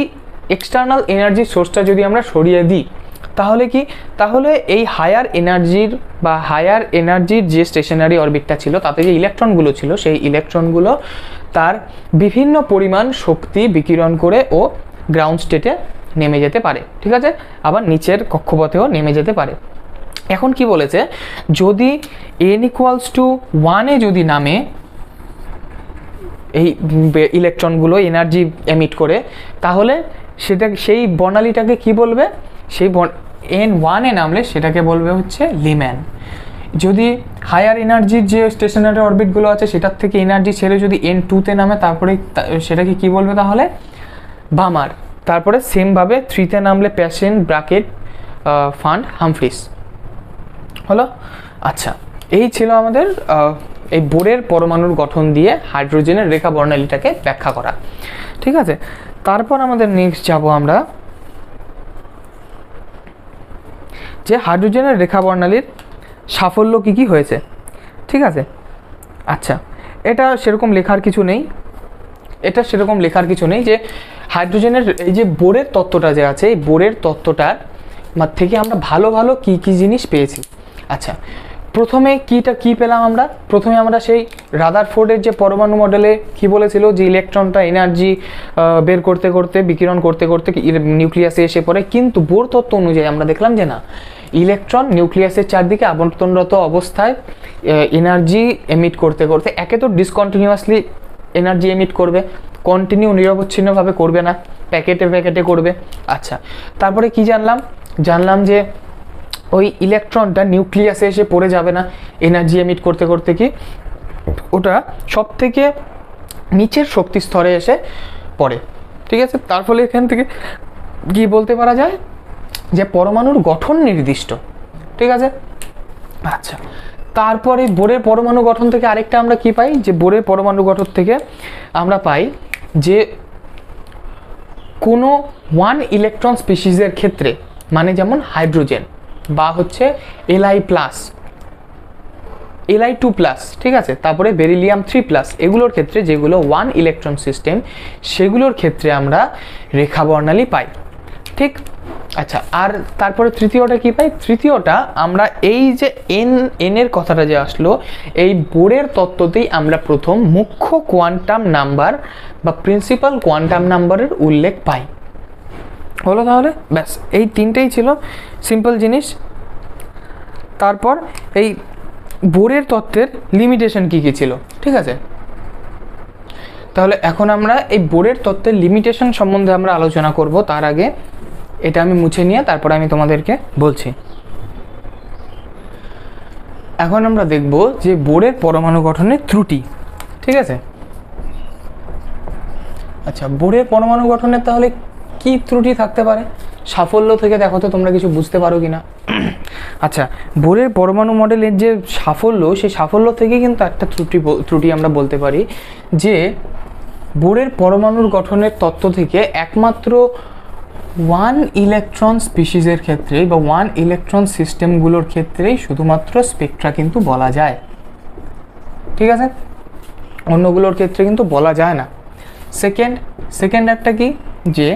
এক্সটার্নাল এনার্জির সোর্সটা যদি আমরা সরিয়ে দিই তাহলে কি, তাহলে এই হায়ার এনার্জির বা হায়ার এনার্জির যে স্টেশনারি অরবিটটা ছিল তাতে যে ইলেকট্রনগুলো ছিল সেই ইলেকট্রনগুলো তার বিভিন্ন পরিমাণ শক্তি বিকিরণ করে ও গ্রাউন্ড স্টেটে নেমে যেতে পারে, ঠিক আছে, আবার নিচের কক্ষপথেও নেমে যেতে পারে। এখন কি বলেছে, যদি n=1 যদি নামে এই ইলেকট্রনগুলো এনার্জি এমিট করে, তাহলে সেটা সেই বর্ণালীটাকে কি বলবে, সেই n1 নামলে সেটাকে বলবে হচ্ছে লিম্যান। যদি হায়ার এনার্জির যে স্টেশনারি অরবিটগুলো আছে সেটার থেকে এনার্জি ছেড়ে যদি n2 নামে তারপরে সেটাকে কি বলবে তাহলে বামার। তারপরে সেমভাবে 3 নামলে প্যাশেন, ব্র্যাকেট, ফান্ড, হামফ্রিস হলো। আচ্ছা, এই ছিল আমাদের এই বোরের পরমাণুর গঠন দিয়ে হাইড্রোজেনের রেখা বর্ণালীটাকে ব্যাখ্যা করা, ঠিক আছে। তারপর আমাদের নেক্সট যাব আমরা যে হাইড্রোজেনের রেখা বর্ণালীর সাফল্য কি কি হয়েছে, ঠিক আছে। আচ্ছা, এটা সেরকম লেখার কিছু নেই, যে হাইড্রোজেনের এই যে বোরের তত্ত্বটা যে আছে, এই বোরের তত্ত্বটার থেকে আমরা ভালো ভালো কি কি জিনিস পেয়েছি। আচ্ছা, প্রথমে কি পেলাম আমরা, প্রথমে আমরা সেই রাদারফোর্ডের যে পরমাণু মডেলে কি বলেছিল যে ইলেকট্রনটা এনার্জি বের করতে করতে বিকিরণ করতে করতে নিউক্লিয়াসে এসে পড়ে, কিন্তু বোর তত্ত্ব অনুযায়ী আমরা দেখলাম যে না, ইলেকট্রন নিউক্লিয়াসের চারদিকে আবর্তনরত অবস্থায় এনার্জি এমিট করতে করতে একে তো ডিসকন্টিনিউয়াসলি এনার্জি এমিট করবে, কন্টিনিউ নিরবচ্ছিন্নভাবে করবে না, প্যাকেটে প্যাকেটে করবে। আচ্ছা, তারপরে কি জানলাম যে ওই ইলেকট্রনটা নিউক্লিয়াসে এসে পড়ে যাবে না, এনার্জি এমিট করতে করতে কি ওটা সব থেকে নিচের শক্তি স্তরে এসে পড়ে, ঠিক আছে। তার ফলে এখান থেকে কি বলতে পারা যায় যে পরমাণুর গঠন নির্দিষ্ট, ঠিক আছে। আচ্ছা, তারপরে বোরের পরমাণু গঠন থেকে আরেকটা আমরা কি পাই, যে বোরের পরমাণু গঠন থেকে আমরা পাই যে কোনো 1 ইলেকট্রন স্পিসিসের ক্ষেত্রে, মানে যেমন হাইড্রোজেন বা হচ্ছে Li+, ঠিক আছে, তারপরে বেরিলিয়াম 3+, এগুলোর ক্ষেত্রে যেগুলো 1 ইলেকট্রন সিস্টেম সেগুলোর ক্ষেত্রে আমরা রেখা বর্ণালী পাই, ঠিক। আচ্ছা, আর তারপরে তৃতীয়টা কি পাই, তৃতীয়টা আমরা এই যে এর কথাটা যে আসলো, এই বোরের তত্ত্বতেই আমরা প্রথম মুখ্য কোয়ান্টাম নাম্বার বা প্রিন্সিপাল কোয়ান্টাম নাম্বারের উল্লেখ পাই, হলো। তাহলে ব্যাস এই তিনটেই ছিল সিম্পল জিনিস। তারপর এই বোরের তত্ত্বের লিমিটেশন কি কি ছিল, ঠিক আছে। তাহলে এখন আমরা এই বোরের তত্ত্বের লিমিটেশন সম্বন্ধে আমরা আলোচনা করব। তার আগে এটা আমি মুছে নিয়ে তারপরে আমি তোমাদেরকে বলছি। এখন আমরা দেখব যে বোরের পরমাণু গঠনের ত্রুটি, ঠিক আছে। আচ্ছা, বোরের পরমাণু গঠনের তাহলে কি ত্রুটি থাকতে পারে, সাফল্য থেকে দেখো তো তোমরা কিছু বুঝতে পারো কিনা। আচ্ছা, বোরের পরমাণু মডেলের যে সাফল্য, সেই সাফল্য থেকে কিন্তু একটা ত্রুটি আমরা বলতে পারি যে বোরের পরমাণুর গঠনের তত্ত্ব থেকে একমাত্র 1 ইলেকট্রন স্পিসিসের ক্ষেত্রে বা 1 ইলেকট্রন সিস্টেমগুলোর ক্ষেত্রেই শুধুমাত্র স্পেকট্রা কিন্তু বলা যায়, ঠিক আছে, অন্যগুলোর ক্ষেত্রে কিন্তু বলা যায় না। সেকেন্ড একটা কি, যে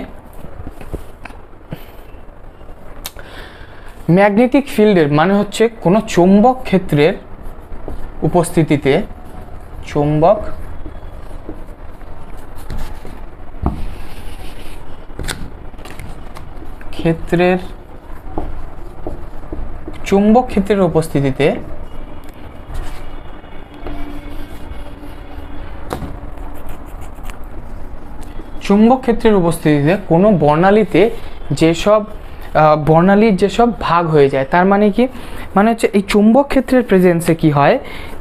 ম্যাগনেটিক ফিল্ডের মানে হচ্ছে কোনো চৌম্বক ক্ষেত্রের উপস্থিতিতে চৌম্বক ক্ষেত্রের উপস্থিতিতে কোনো বর্ণালীতে যেসব বর্ণালীর যেসব ভাগ হয়ে যায়, তার মানে কি, মানে হচ্ছে এই চুম্বক ক্ষেত্রের প্রেজেন্সে কি হয়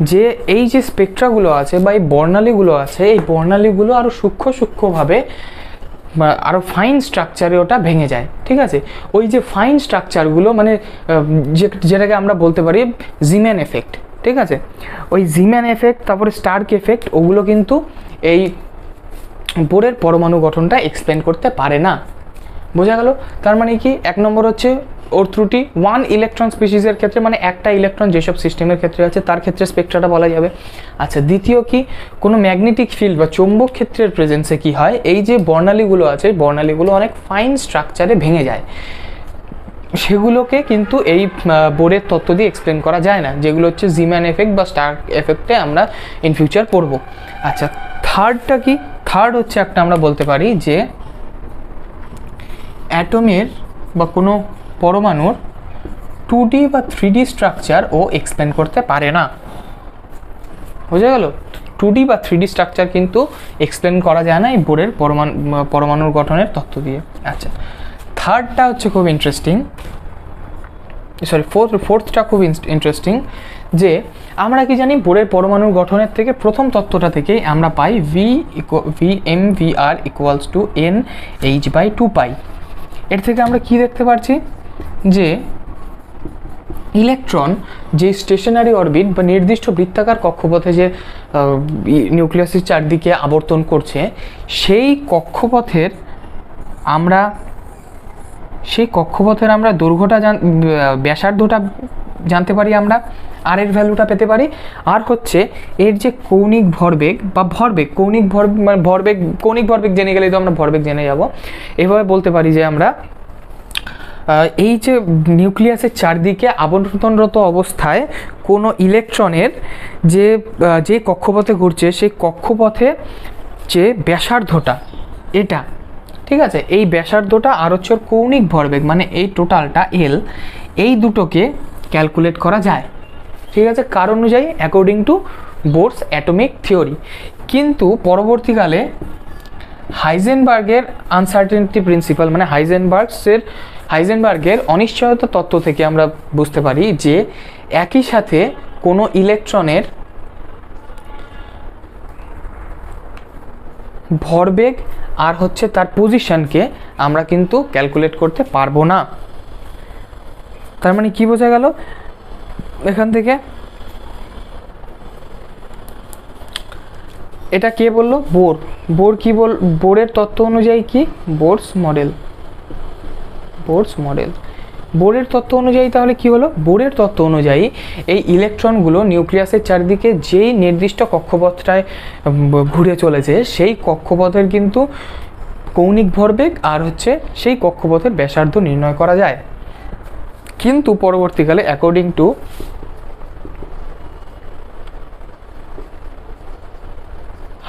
যে এই যে স্পেকট্রাগুলো আছে বা এই বর্ণালীগুলো আছে, এই বর্ণালীগুলো আরও সূক্ষ্মভাবে আরও ফাইন স্ট্রাকচারে ওটা ভেঙে যায়, ঠিক আছে। ওই যে ফাইন স্ট্রাকচারগুলো মানে যেটাকে আমরা বলতে পারি জিম্যান এফেক্ট, ঠিক আছে, ওই জিম্যান এফেক্ট, তারপরে স্টার্ক এফেক্ট, ওগুলো কিন্তু এই বোরের পরমাণু গঠনটা এক্সপ্লেন করতে পারে না। বোঝা গেল? তার মানে কি, এক নম্বর হচ্ছে ওর ত্রুটি ওয়ান ইলেকট্রন স্পিসিসের ক্ষেত্রে, মানে একটা ইলেকট্রন যেসব সিস্টেমের ক্ষেত্রে আছে তার ক্ষেত্রে স্পেকট্রাটা বলা যাবে। আচ্ছা, দ্বিতীয় কি, কোনো ম্যাগনেটিক ফিল্ড বা চৌম্বক ক্ষেত্রের প্রেজেন্সে কি হয়, এই যে বর্ণালীগুলো আছে বর্ণালীগুলো অনেক ফাইন স্ট্রাকচারে ভেঙে যায়, সেগুলোকে কিন্তু এই বোরের তত্ত্ব দিয়ে এক্সপ্লেন করা যায় না, যেগুলো হচ্ছে জিম্যান এফেক্ট বা স্টার্ক এফেক্টে আমরা ইন ফিউচার পড়বো। আচ্ছা, থার্ডটা কি, থার্ড হচ্ছে একটা আমরা বলতে পারি যে অ্যাটমের বা কোনো পরমাণুর 2D বা 3D স্ট্রাকচার ও এক্সপ্লেন করতে পারে না। বোঝা গেল? 2D বা 3D স্ট্রাকচার কিন্তু এক্সপ্লেন করা যায় না এই বোরের পরমাণুর গঠনের তত্ত্ব দিয়ে। আচ্ছা, থার্ডটা হচ্ছে খুব ইন্টারেস্টিং, সরি ফোর্থটা খুব ইন্টারেস্টিং, যে আমরা কি জানি বোরের পরমাণুর গঠনের থেকে প্রথম তত্ত্বটা থেকেই আমরা পাই VMVR ইকুয়ালস টু NH/2π। এর থেকে আমরা কি দেখতে পাচ্ছি, যে ইলেকট্রন যে স্টেশনারি অরবিট বা নির্দিষ্ট বৃত্তাকার কক্ষপথে যে নিউক্লিয়াসের চারদিকে আবর্তন করছে, সেই কক্ষপথের আমরা দৈর্ঘ্যটা ব্যাসার্ধটা জানতে পারি, আমরা আর এর ভ্যালুটা পেতে পারি। আর হচ্ছে এর যে কৌণিক ভরবেগ বা কৌণিক ভরবেগ জেনে গেলেই তো আমরা ভরবেগ জেনে যাব। এভাবে বলতে পারি যে আমরা এই যে নিউক্লিয়াসের চারদিকে আবর্তনরত অবস্থায় কোনো ইলেকট্রনের যে কক্ষপথে ঘুরছে, সেই কক্ষপথে যে ব্যাসার্ধটা, এটা ঠিক আছে, এই ব্যাসার্ধটা আর হচ্ছে ওর কৌণিক ভরবেগ, মানে এই টোটালটা L, এই দুটোকে ক্যালকুলেট করা যায়। ঠিক আছে, কার অনুযায়ী, অ্যাকর্ডিং টু বোরস অ্যাটমিক থিওরি। কিন্তু পরবর্তীকালে হাইজেনবার্গের আনসার্টেনিটি প্রিন্সিপাল, মানে হাইজেনবার্গের অনিশ্চয়তা তত্ত্ব থেকে আমরা বুঝতে পারি যে একই সাথে কোনো ইলেকট্রনের ভরবেগ আর হচ্ছে তার পজিশনকে আমরা কিন্তু ক্যালকুলেট করতে পারবো না। তার মানে কি বোঝা গেল এখান থেকে? এটা কে বললো? বোরের তত্ত্ব অনুযায়ী কি, বোরস মডেল। বোরের তত্ত্ব অনুযায়ী তাহলে কি হলো? বোরের তত্ত্ব অনুযায়ী এই ইলেকট্রনগুলো নিউক্লিয়াসের চারদিকে যেই নির্দিষ্ট কক্ষপথটায় ঘুরে চলেছে, সেই কক্ষপথের কিন্তু কৌণিক ভরবেগ আর হচ্ছে সেই কক্ষপথের ব্যাসার্ধ নির্ণয় করা যায়। কিন্তু পরবর্তীকালে অ্যাকর্ডিং টু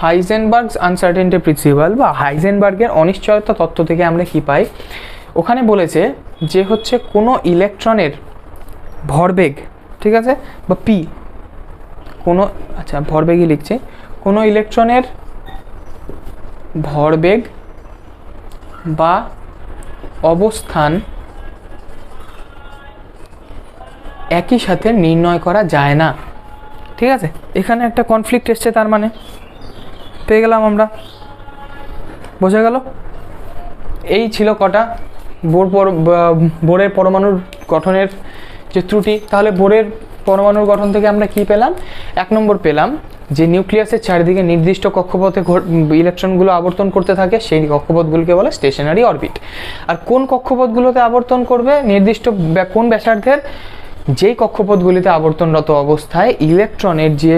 হাইজেনবার্গস আনসার্টেনিটি প্রিন্সিপাল বা হাইজেনবার্গের অনিশ্চয়তা তত্ত্ব থেকে আমরা কি পাই, ওখানে বলেছে যে হচ্ছে কোনো ইলেকট্রনের ভরবেগ, ঠিক আছে, বা পি, কোনো, আচ্ছা ভরবেগই লিখছে, কোনো ইলেকট্রনের ভরবেগ বা অবস্থান একই সাথে নির্ণয় করা যায় না। ঠিক আছে, এখানে একটা কনফ্লিক্ট এসছে, তার মানে পেয়ে গেলাম আমরা। বোঝা গেল? এই ছিল কটা বোরের পরমাণুর গঠনের যে ত্রুটি। তাহলে বোরের পরমাণুর গঠন থেকে আমরা কি পেলাম? এক নম্বর পেলাম যে নিউক্লিয়াসের চারিদিকে নির্দিষ্ট কক্ষপথে ইলেকট্রনগুলো আবর্তন করতে থাকে, সেই কক্ষপথগুলোকে বলে স্টেশনারি অরবিট। আর কোন কক্ষপথগুলোতে আবর্তন করবে, নির্দিষ্ট কোন ব্যাসার্ধের, যেই কক্ষপথগুলিতে আবর্তনরত অবস্থায় ইলেকট্রনের যে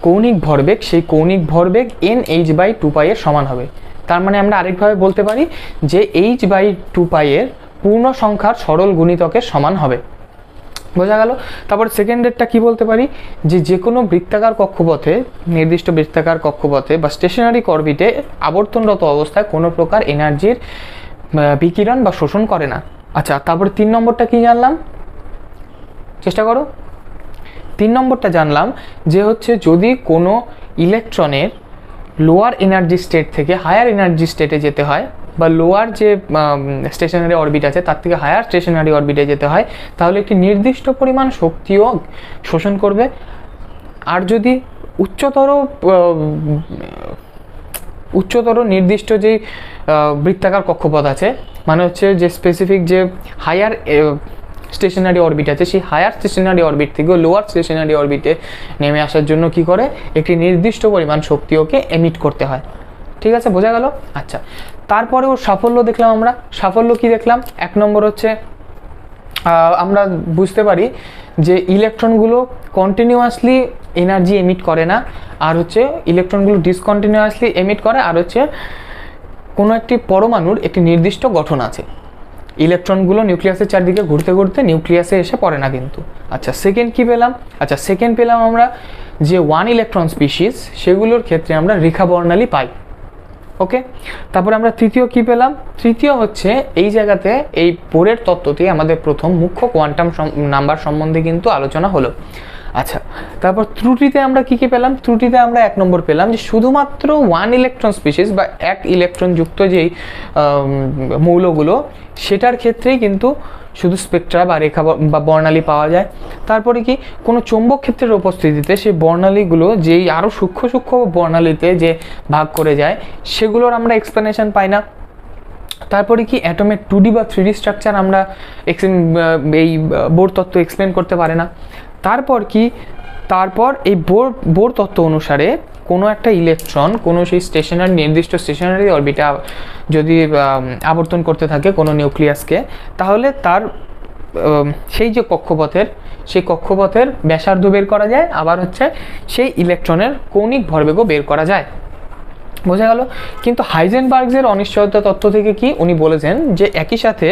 কৌণিক ভরবেগ, সেই কৌণিক ভরবেগ NH/2π এর সমান হবে। তার মানে আমরা আরেকভাবে বলতে পারি যে H/2π এর পূর্ণ সংখ্যার সরল গুণিতকের সমান হবে। বোঝা গেল? তারপর সেকেন্ডেরটা কি বলতে পারি, যে কোনো বৃত্তাকার কক্ষপথে, নির্দিষ্ট বৃত্তাকার কক্ষপথে বা স্টেশনারি অরবিটে আবর্তনরত অবস্থায় কোনো প্রকার এনার্জির বিকিরণ বা শোষণ করে না। আচ্ছা, তারপর 3 নম্বরটা কি জানলাম, চেষ্টা করো। 3 নম্বরটা জানলাম যে হচ্ছে যদি কোনো ইলেকট্রনের লোয়ার এনার্জি স্টেট থেকে হায়ার এনার্জি স্টেটে যেতে হয়, বা লোয়ার যে স্টেশনারি অরবিট আছে তার থেকে হায়ার স্টেশনারি অরবিটে যেতে হয়, তাহলে একটি নির্দিষ্ট পরিমাণ শক্তিও শোষণ করবে। আর যদি উচ্চতর নির্দিষ্ট যেই বৃত্তাকার কক্ষপথ আছে, মানে হচ্ছে যে স্পেসিফিক যে স্টেশনারি অরবিট আছে, সেই হায়ার স্টেশনারি অরবিট থেকে লোয়ার স্টেশনারি অরবিটে নেমে আসার জন্য কি করে, একটি নির্দিষ্ট পরিমাণ শক্তি ওকে এমিট করতে হয়। ঠিক আছে, বোঝা গেল? আচ্ছা, তারপরে ওর সাফল্য দেখলাম আমরা। সাফল্য কি দেখলাম? 1 নম্বর হচ্ছে আমরা বুঝতে পারি যে ইলেকট্রনগুলো কন্টিনিউয়াসলি এনার্জি এমিট করে না, আর হচ্ছে ইলেকট্রনগুলো ডিসকন্টিনিউয়াসলি এমিট করে, আর হচ্ছে কোনো একটি পরমাণুর একটি নির্দিষ্ট গঠন আছে। ইলেকট্রনগুলো নিউক্লিয়াসের চারদিকে ঘুরতে ঘুরতে নিউক্লিয়াসে এসে পড়ে না কিন্তু। আচ্ছা, সেকেন্ড কি পেলাম? আচ্ছা, সেকেন্ড পেলাম আমরা যে 1 ইলেকট্রন স্পিসিস, সেগুলোর ক্ষেত্রে আমরা রেখা বর্ণালী পাই। ওকে, তারপরে আমরা তৃতীয় কি পেলাম? তৃতীয় হচ্ছে এই জায়গাতে এই বোরের তত্ত্বটি আমাদের প্রথম মুখ্য কোয়ান্টাম নাম্বার সম্বন্ধে কিন্তু আলোচনা হলো। আচ্ছা, তারপর ত্রুটিতে আমরা কি কি পেলাম? ত্রুটিতে আমরা 1 নম্বর পেলাম যে শুধুমাত্র 1 ইলেকট্রন স্পিসিস বা 1 ইলেকট্রন যুক্ত যেই মৌলগুলো, সেটার ক্ষেত্রেই কিন্তু শুধু স্পেকট্রা বা রেখা বা বর্ণালী পাওয়া যায়। তারপরে কি কোনো চৌম্বক ক্ষেত্রের উপস্থিতিতে সেই বর্ণালীগুলো যেই আরও সূক্ষ্ম সূক্ষ্ম বর্ণালীতে যে ভাগ করে যায়, সেগুলোর আমরা এক্সপ্লেনেশন পাই না। তারপরে কি অ্যাটমের 2D বা 3D স্ট্রাকচার আমরা এই বোর তত্ত্ব এক্সপ্লেন করতে পারে না। তারপর কি, তারপর এই বোর তত্ত্ব অনুসারে কোনো একটা ইলেকট্রন কোনো সেই স্টেশনারি নির্দিষ্ট স্টেশনারি অরবিটে যদি আবর্তন করতে থাকে কোনো নিউক্লিয়াসকে, তাহলে তার সেই যে কক্ষপথের, সেই কক্ষপথের ব্যাসার্ধ বের করা যায়, আবার হচ্ছে সেই ইলেকট্রনের কৌণিক ভরবেগও বের করা যায়। বোঝা গেল? কিন্তু হাইজেনবার্গের অনিশ্চয়তা তত্ত্ব থেকে কি উনি বলেছেন যে একই সাথে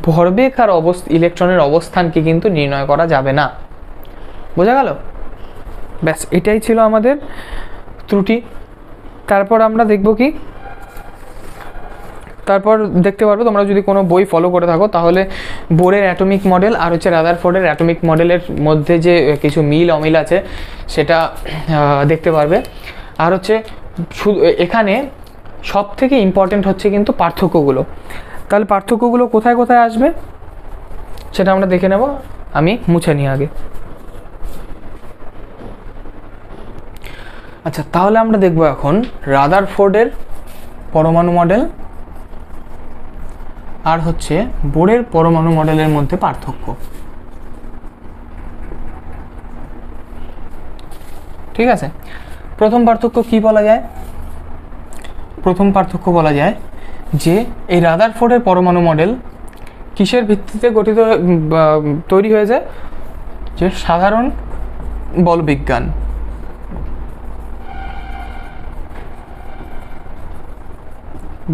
ভরবেগ আর ইলেকট্রনের অবস্থানকে কিন্তু নির্ণয় করা যাবে না। বোঝা গেল? ব্যাস, এটাই ছিল আমাদের ত্রুটি। তারপর আমরা দেখব কি, তারপর দেখতে পারবো তোমরা যদি কোনো বই ফলো করে থাকো, তাহলে বোরের অ্যাটমিক মডেল আর হচ্ছে রাদারফোর্ডের অ্যাটমিক মডেলের মধ্যে যে কিছু মিল অমিল আছে সেটা দেখতে পারবে। আর হচ্ছে এখানে সব থেকে ইম্পর্টেন্ট হচ্ছে কিন্তু পার্থক্যগুলো। তাহলে পার্থক্যগুলো কোথায় কোথায় আসবে সেটা আমরা দেখে নেব। আমি মুছে নিই আগে। আচ্ছা, তাহলে আমরা দেখব এখন রাদারফোর্ডের পরমাণু মডেল আর হচ্ছে বোরের পরমাণু মডেলের মধ্যে পার্থক্য। ঠিক আছে, প্রথম পার্থক্য কি বলা যায়? প্রথম পার্থক্য বলা যায় যে এই রাদারফোর্ডের পরমাণু মডেল কিসের ভিত্তিতে গঠিত তৈরি হয়েছে? যে সাধারণ বলবিজ্ঞান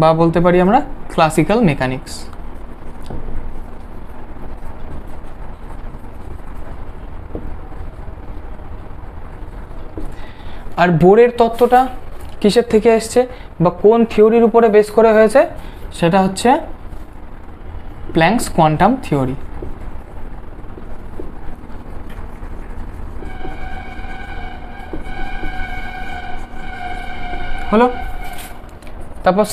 বা বলতে পারি আমরা ক্লাসিক্যাল মেকানিক্স। আর বোরের তত্ত্বটা কিসের থেকে এসছে বা কোন থিওরির উপরে বেস করে হয়েছে? সেটা হচ্ছে প্ল্যাঙ্কস কোয়ান্টাম থিওরি। হলো। তারপর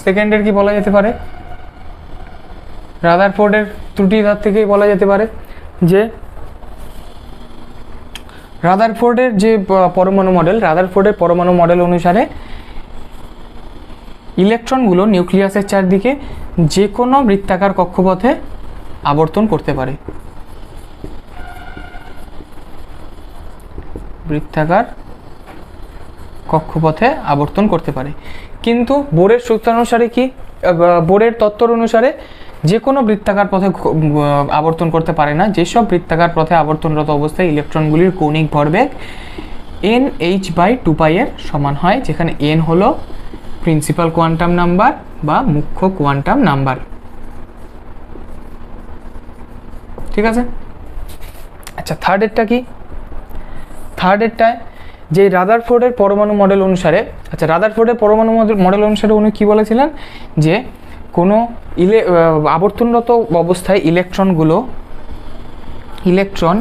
সেকেন্ডের কি বলা যেতে পারে? রাদারফোর্ডের ত্রুটি ধার থেকেই বলা যেতে পারে যে রাদারফোর্ডের যে পরমাণু মডেল, রাদারফোর্ডের পরমাণু মডেল অনুসারে ইলেকট্রনগুলো নিউক্লিয়াসের চারদিকে যে কোনো বৃত্তাকার কক্ষপথে আবর্তন করতে পারে। বৃত্তাকার কক্ষপথে আবর্তন করতে পারে। কিন্তু বোরের সূত্রানুসারে কি, বোরের তত্ত্ব অনুসারে যে কোনো বৃত্তাকার পথে আবর্তন করতে পারে না। যেসব বৃত্তাকার পথে আবর্তনরত অবস্থায় ইলেকট্রনগুলির কৌণিক ভরবেগ NH/2π এর সমান হয়, যেখানে n হলো প্রিন্সিপাল কোয়ান্টাম নাম্বার বা মুখ্য কোয়ান্টাম নাম্বার। ঠিক আছে। আচ্ছা, থার্ডেরটা কি? থার্ডেরটায় যে রাদারফোর্ডের পরমাণু মডেল অনুসারে, আচ্ছা রাদারফোর্ডের পরমাণু মডেল অনুসারে উনি কি বলেছিলেন যে কোনো আবর্তনরত অবস্থায় ইলেকট্রন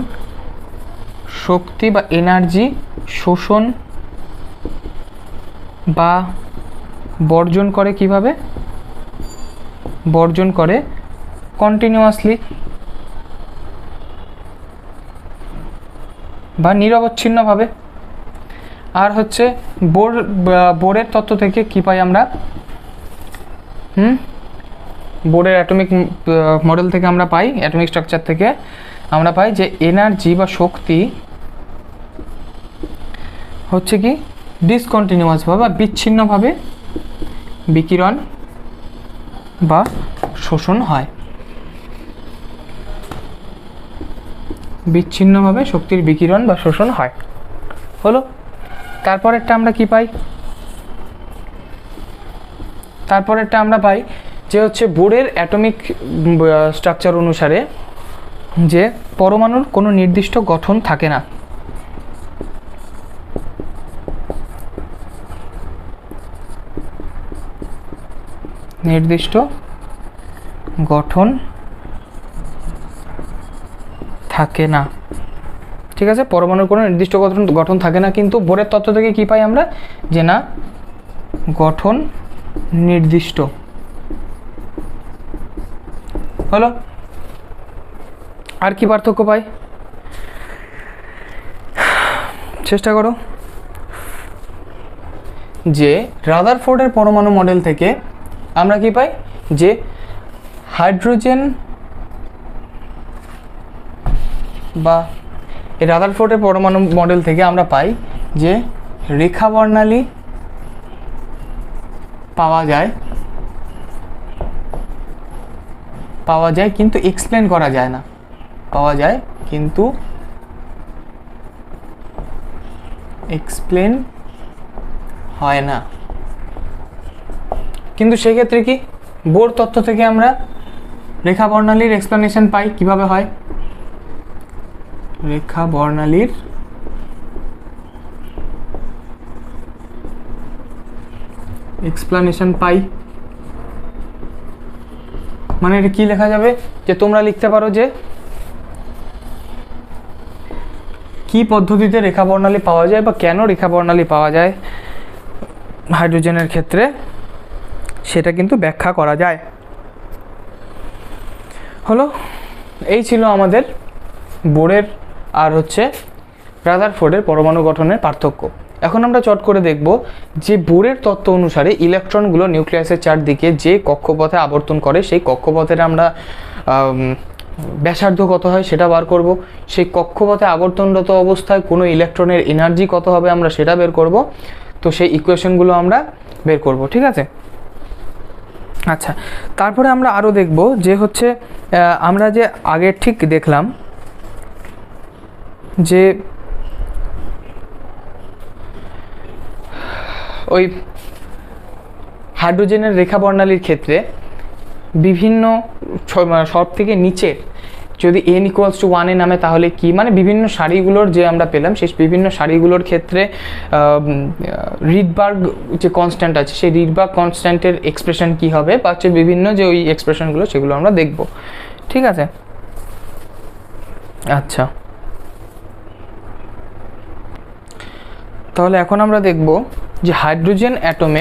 শক্তি বা এনার্জি শোষণ বা বর্জন করে। কিভাবে বর্জন করে? কন্টিনিউয়াসলি বা নিরবচ্ছিন্নভাবে। আর হচ্ছে বোরের তত্ত্ব থেকে কি পাই আমরা? বোরের অ্যাটমিক মডেল থেকে আমরা পাই, অ্যাটমিক স্ট্রাকচার থেকে আমরা পাই যে এনার্জি বা শক্তি হচ্ছে কি ডিসকন্টিনিউয়াসভাবে বা বিচ্ছিন্নভাবে বিকিরণ বা শোষণ হয়, বিচ্ছিন্নভাবে শক্তির বিকিরণ বা শোষণ হয়। হলো, তারপরেরটা আমরা কি পাই? তারপরেরটা আমরা পাই যে হচ্ছে বোরের অ্যাটমিক স্ট্রাকচার অনুসারে যে পরমাণুর কোনো নির্দিষ্ট গঠন থাকে না। নির্দিষ্ট গঠন থাকে না, ঠিক আছে, পরমাণুর কোনো নির্দিষ্ট গঠন থাকে না, কিন্তু বোরের তত্ত্ব থেকে কি পাই আমরা? যে না, গঠন নির্দিষ্ট। হলো, আর কি পার্থক্য পাই? চেষ্টা করো। যে রাদারফোর্ডের পরমাণু মডেল থেকে আমরা কি পাই? যে হাইড্রোজেন বা এই রাদারফোর্ডের পরমাণু মডেল থেকে আমরা পাই যে রেখা বর্ণালী পাওয়া যায় কিন্তু এক্সপ্লেন করা যায় না, পাওয়া যায় কিন্তু এক্সপ্লেন হয় না। কিন্তু সেক্ষেত্রে কি বোর তত্ত্ব থেকে আমরা রেখা বর্ণালীর এক্সপ্লেনেশন পাই। কিভাবে হয়? রেখা বর্ণালীর এক্সপ্লেনেশন পাই, মানে এটা কি লেখা যাবে? যে তোমরা লিখতে পারো যে কি পদ্ধতিতে রেখা বর্ণালী পাওয়া যায় বা কেন রেখা বর্ণালী পাওয়া যায় হাইড্রোজেনের ক্ষেত্রে, সেটা কিন্তু ব্যাখ্যা করা যায়। হলো, এই ছিল আমাদের বোরের আর হচ্ছে রাদারফোর্ডের পরমাণু গঠনের পার্থক্য। এখন আমরা চট করে দেখব যে বোরের তত্ত্ব অনুসারে ইলেকট্রনগুলো নিউক্লিয়াসের চারদিকে যে কক্ষপথে আবর্তন করে সেই কক্ষপথের আমরা ব্যাসার্ধ কত হয় সেটা বার করব। সেই কক্ষপথে আবর্তনরত অবস্থায় কোনো ইলেকট্রনের এনার্জি কত হবে আমরা সেটা বের করব। তো সেই ইকুয়েশনগুলো আমরা বের করব, ঠিক আছে? আচ্ছা, তারপরে আমরা আরও দেখব যে হচ্ছে আমরা যে আগের ঠিক দেখলাম যে ওই হাইড্রোজেনের রেখা বর্ণালীর ক্ষেত্রে বিভিন্ন সব থেকে নিচে যদি n = 1 নামে তাহলে কি, মানে বিভিন্ন সারিগুলোর যে আমরা পেলাম সেই বিভিন্ন সারিগুলোর ক্ষেত্রে রিডবার্গ যে কনস্ট্যান্ট আছে সেই রিডবার্গ কনস্ট্যান্টের এক্সপ্রেশন কি হবে বা হচ্ছে বিভিন্ন যে ওই এক্সপ্রেশনগুলো সেগুলো আমরা দেখব, ঠিক আছে? আচ্ছা, তাহলে এখন আমরা দেখব যে হাইড্রোজেন অ্যাটম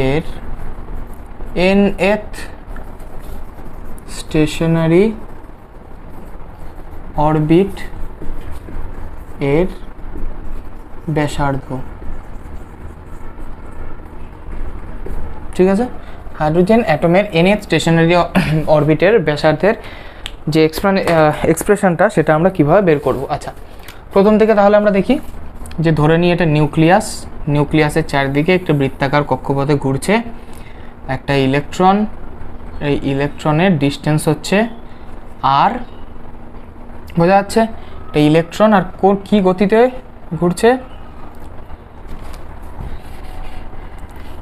এর nth স্টেশনারি অরবিট এর ব্যাসার্ধ, ঠিক আছে? হাইড্রোজেন অ্যাটমের nth স্টেশনারি অরবিটের ব্যাসার্ধের যে এক্সপ্রেশনটা সেটা আমরা কিভাবে বের করব। আচ্ছা, প্রথম থেকে তাহলে আমরা দেখি যে ধরে নিই এটা নিউক্লিয়াসের চারদিকে একটা বৃত্তাকার কক্ষপথে ঘুরছে একটা ইলেকট্রন। এই ইলেকট্রনের ডিস্টেন্স হচ্ছে r, বোঝা যাচ্ছে? একটা ইলেকট্রন আর কি গতিতে ঘুরছে?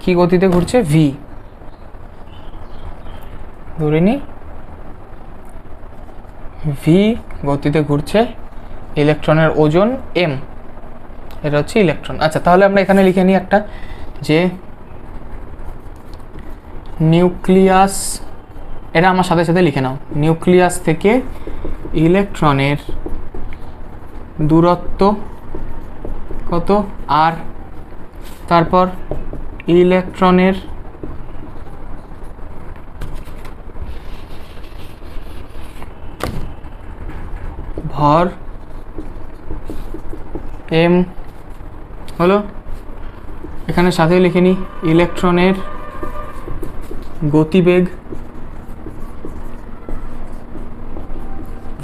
কি গতিতে ঘুরছে? v। ধরে নিই v গতিতে ঘুরছে, ইলেকট্রনের ওজন m, এটা হচ্ছে ইলেকট্রন। আচ্ছা, তাহলে আমরা এখানে লিখে নিই একটা যে নিউক্লিয়াস, এটা আমার সাথে সাথে লিখে নাও, নিউক্লিয়াস থেকে ইলেকট্রনের দূরত্ব কত? r, তারপর ইলেকট্রনের ভর m, হলো? এখানে সাথে লিখে নিই ইলেকট্রনের গতিবেগ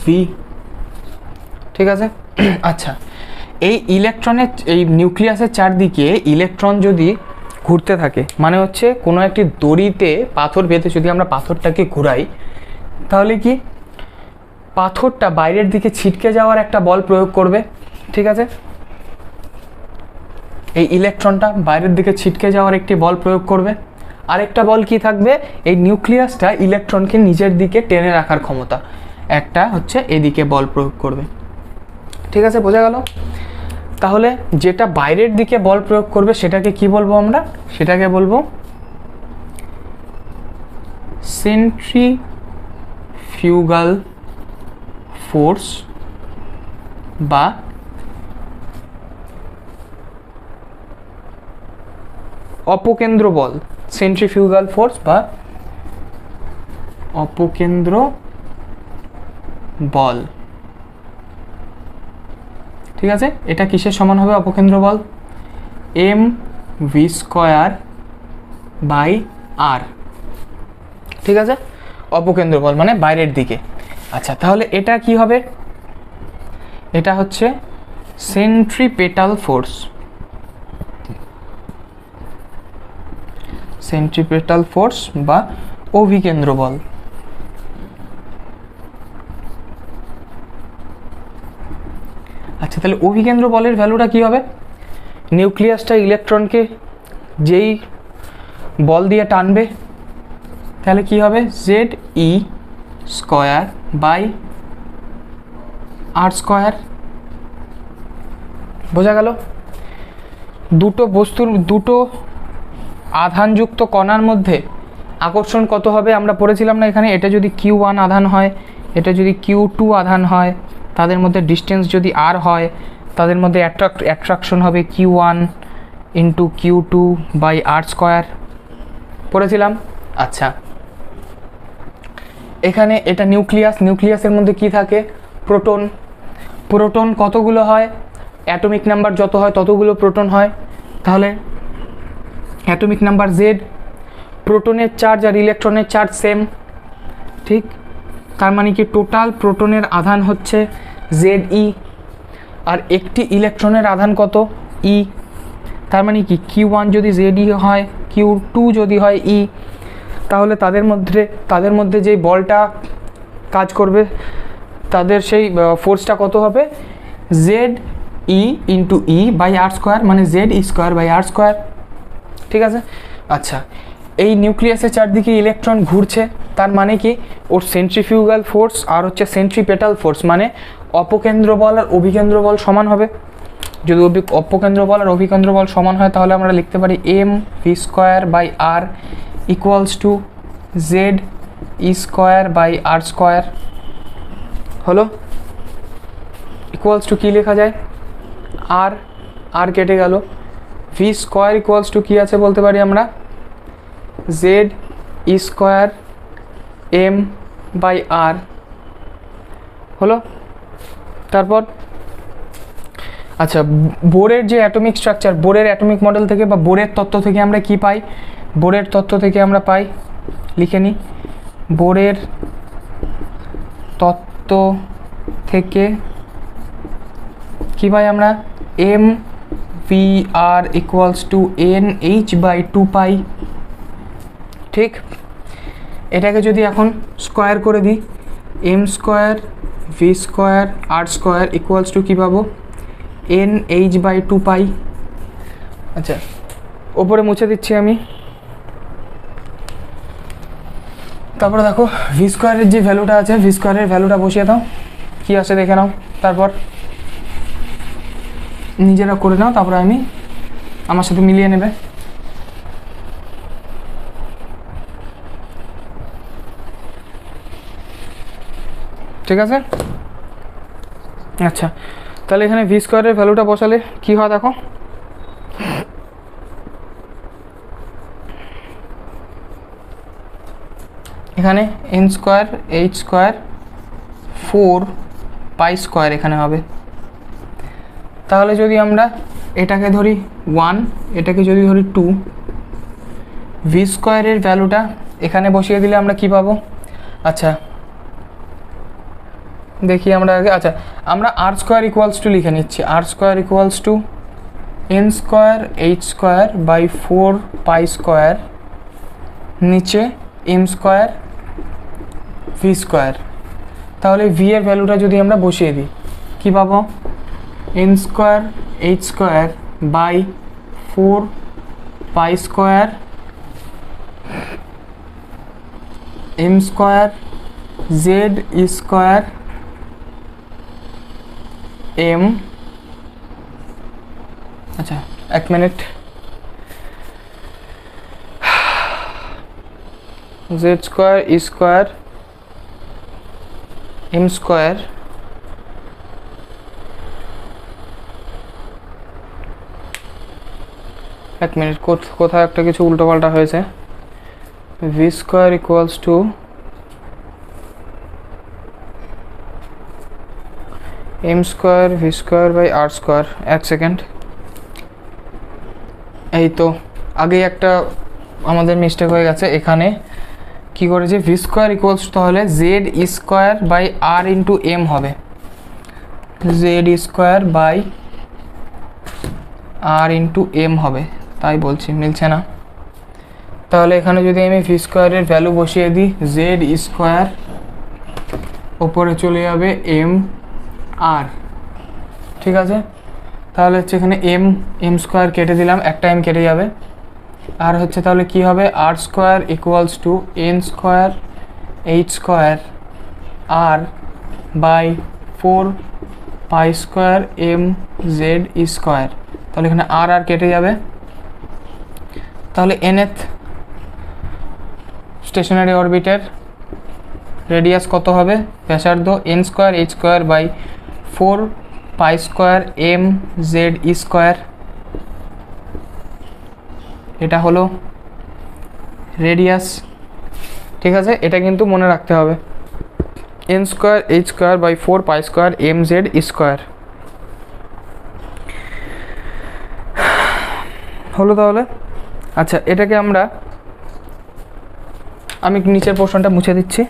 ভি, ঠিক আছে। আচ্ছা, এই ইলেকট্রনের এই নিউক্লিয়াসের চারদিকে ইলেকট্রন যদি ঘুরতে থাকে, মানে হচ্ছে কোনো একটি দড়িতে পাথর বেঁধে যদি আমরা পাথরটাকে ঘুরাই, তাহলে কি পাথরটা বাইরের দিকে ছিটকে যাওয়ার একটা বল প্রয়োগ করবে, ঠিক আছে। এই ইলেকট্রনটা বাইরের দিকে ছিটকে যাওয়ার একটি বল প্রয়োগ করবে। আরেকটা বল কি থাকবে, এই নিউক্লিয়াসটা ইলেকট্রনকে নিজের দিকে টেনে রাখার ক্ষমতা, একটা হচ্ছে এদিকে বল প্রয়োগ করবে, ঠিক আছে, বোঝা গেল। তাহলে যেটা বাইরের দিকে বল প্রয়োগ করবে সেটাকে কি বলবো আমরা, সেটাকে বলবো সেন্ট্রিফিউগাল ফোর্স বা অপকেন্দ্র বল, সেন্ট্রিফিউগাল ফোর্স বা অপকেন্দ্র বল, ঠিক আছে। এটা কিসের সমান হবে অপকেন্দ্র বল, এম ভি স্কয়ার বাই আর, ঠিক আছে, অপকেন্দ্র বল মানে বাইরের দিকে। আচ্ছা, তাহলে এটা কি হবে, এটা হচ্ছে সেন্ট্রিপেটাল ফোর্স, সেন্ট্রিপেটাল ফোর্স বা অভিকেন্দ্র বল। আচ্ছা, তাহলে অভিকেন্দ্র বলের ভ্যালুটা কি হবে, নিউক্লিয়াসটা ইলেকট্রনকে যেই বল দিয়ে টানবে, তাহলে কি হবে Z E square by R square, বোঝা গেল। দুটো বস্তুর দুটো আধানযুক্ত কণার মধ্যে আকর্ষণ কত হবে আমরা পড়েছিলাম না এখানে, এটা যদি Q1 আধান হয়, এটা যদি Q2 আধান হয়, তাদের মধ্যে ডিস্টেন্স যদি আর হয়, তাদের মধ্যে অ্যাট্রাকশন হবে Q1 into Q2 by R square, পড়েছিলাম। আচ্ছা, এখানে এটা নিউক্লিয়াস, নিউক্লিয়াসের মধ্যে কি থাকে, প্রোটন, প্রোটন কতগুলো হয়, অ্যাটমিক নাম্বার যত হয় ততগুলো প্রোটন হয়, তাহলে অ্যাটমিক নাম্বার জেড, প্রোটনের চার্জ আর ইলেকট্রনের চার্জ সেম, ঠিক, তার মানে কি টোটাল প্রোটনের আধান হচ্ছে জেড ই, আর একটি ইলেকট্রনের আধান কত ই, তার মানে কি Q1 যদি জেড ই হয়, Q2 যদি হয় ই, তাহলে তাদের মধ্যে যেই বলটা কাজ করবে তাদের সেই ফোর্সটা কত হবে Z E into E by R square, মানে Z E square by R square, ঠিক আছে। আচ্ছা, এই নিউক্লিয়াসের চারদিকে ইলেকট্রন ঘুরছে, তার মানে কি ওর সেন্ট্রিফিউগাল ফোর্স আর হচ্ছে সেন্ট্রিপেটাল ফোর্স মানে অপকেন্দ্র বল আর অভিকেন্দ্র বল সমান হবে। যদি অপকেন্দ্র বল আর অভিকেন্দ্র বল সমান হয় তাহলে আমরা লিখতে পারি M V square by R equals to Z E square by R square, হলো ইকুয়ালস টু কী লেখা যায়, আর আর কেটে গেল, ভি স্কোয়ার ইকুয়ালস টু কী আছে বলতে পারি আমরা Z E square M by R, হলো। তারপর আচ্ছা, বোরের যে অ্যাটমিক স্ট্রাকচার, বোরের অ্যাটমিক মডেল থেকে বা বোরের তত্ত্ব থেকে আমরা কি পাই, বোরের তত্ত্ব থেকে আমরা পাই, লিখে নিই, বোরের তত্ত্ব থেকে কি পাই আমরা, M V R equals to N H by 2 pi, ঠিক। এটাকে যদি এখন স্কোয়ার করে দিই, M square V square R square equals to কী পাবো, এন এইচ বাই 2 পাই। আচ্ছা, ওপরে মুছে দিচ্ছি আমি। তারপরে দেখো ভি স্কোয়ারের যে ভ্যালুটা আছে, ভি স্কোয়ারের ভ্যালুটা বসিয়ে দাও, কী আসে দেখে নাও, তারপর নিজেরা করে নাও, তারপরে আমি আমার সাথে মিলিয়ে নেবে। ঠিক আছে। আচ্ছা, তাহলে এখানে ভি স্কোয়ারের ভ্যালুটা বসালে কি হয় দেখো, এখানে N square H square 4 pi square এখানে হবে। তাহলে যদি আমরা এটাকে ধরি 1, এটাকে যদি ধরি 2, ভি স্কোয়ারের ভ্যালুটা এখানে বসিয়ে দিলে আমরা কি পাবো? আচ্ছা দেখি আমরা আগে, আচ্ছা আমরা আর স্কোয়ার ইকুয়ালস টু লিখে নিচ্ছি, R square equals to N square H square by 4 pi square নিচে এম স্কোয়ার ভি স্কোয়ার। তাহলে ভি এর ভ্যালুটা যদি আমরা বসিয়ে দিই কী পাবো? N square H square by 4 pi square M square Z square M, আচ্ছা এক minute, Z square square M square এক মিনিট, কোথাও একটা কিছু উল্টোপাল্টা হয়েছে। V square equals to M square V square by R square. এক সেকেন্ড, এই তো আগেই একটা আমাদের মিস্টেক হয়ে গেছে। এখানে কি করেছে, ভি স্কোয়ার ইকুয়ালস টু তাহলে Z square by R into M হবে, Z square by R into M হবে, তাই বলছি মিলছে না। তাহলে এখানে যদি আমি ভি স্কোয়ারের ভ্যালু বসিয়ে দিই, জেড স্কোয়ার ওপরে চলে যাবে এম আর, ঠিক আছে। তাহলে হচ্ছে এখানে এম স্কোয়ার কেটে দিলাম, একটা এম কেটে যাবে, আর হচ্ছে তাহলে কি হবে, R square equals to N square H square R by 4 pi square M Z square. তাহলে এখানে আর আর কেটে যাবে, তাহলে nth স্টেশনারি অরবিটের রেডিয়াস কত হবে, ব্যাসার্ধ N square H square by 4 pi square M Z square. এটা হলো রেডিয়াস, ঠিক আছে। এটা কিন্তু মনে রাখতে হবে, N square H square by 4 pi square M Z square হলো তাহলে। আচ্ছা এটাকে আমি নিচের পোর্শনটা মুছে দিচ্ছি।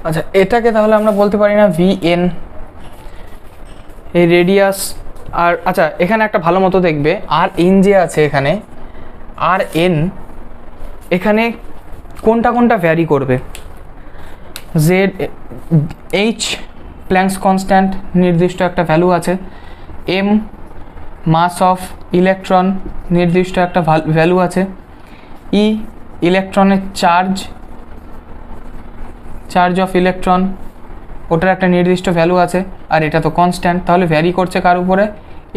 আচ্ছা এটাকে তাহলে আমরা বলতে পারি না ভি এন, এই রেডিয়াস। আর আচ্ছা এখানে একটা ভালো মতো দেখবে, আর এন যে আছে এখানে, আর এন এখানে কোনটা কোনটা ভ্যারি করবে। জেড এইচ প্ল্যাঙ্কস কনস্ট্যান্ট নির্দিষ্ট একটা ভ্যালু আছে, এম মাস অফ ইলেকট্রন নির্দিষ্ট একটা ভ্যালু আছে, ই ইলেকট্রনের চার্জ অফ ইলেকট্রন ওটার একটা নির্দিষ্ট ভ্যালু আছে, আর এটা তো কনস্ট্যান্ট, তাহলে ভ্যারি করছে কার উপরে,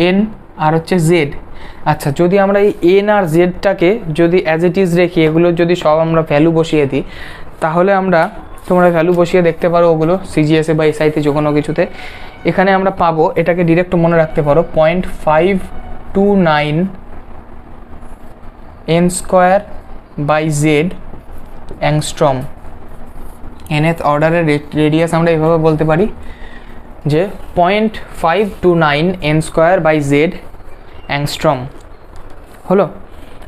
এন আর হচ্ছে জেড। আচ্ছা যদি আমরা এই এন আর জেডটাকে যদি অ্যাজ ইট ইজ রেখি, এগুলো যদি সব আমরা ভ্যালু বসিয়ে দিই, তাহলে তোমরা ভ্যালু বসিয়ে দেখতে পারো ওগুলো সিজিএসএ বা এসআইতে যে কোনো কিছুতে। এখানে আমরা পাবো, এটাকে ডিরেক্ট মনে রাখতে পারো, 0.529 N square by Z angstrom. nth অর্ডারের রেডিয়াস আমরা এভাবে বলতে পারি যে 0.529 N square by Z angstrom হলো।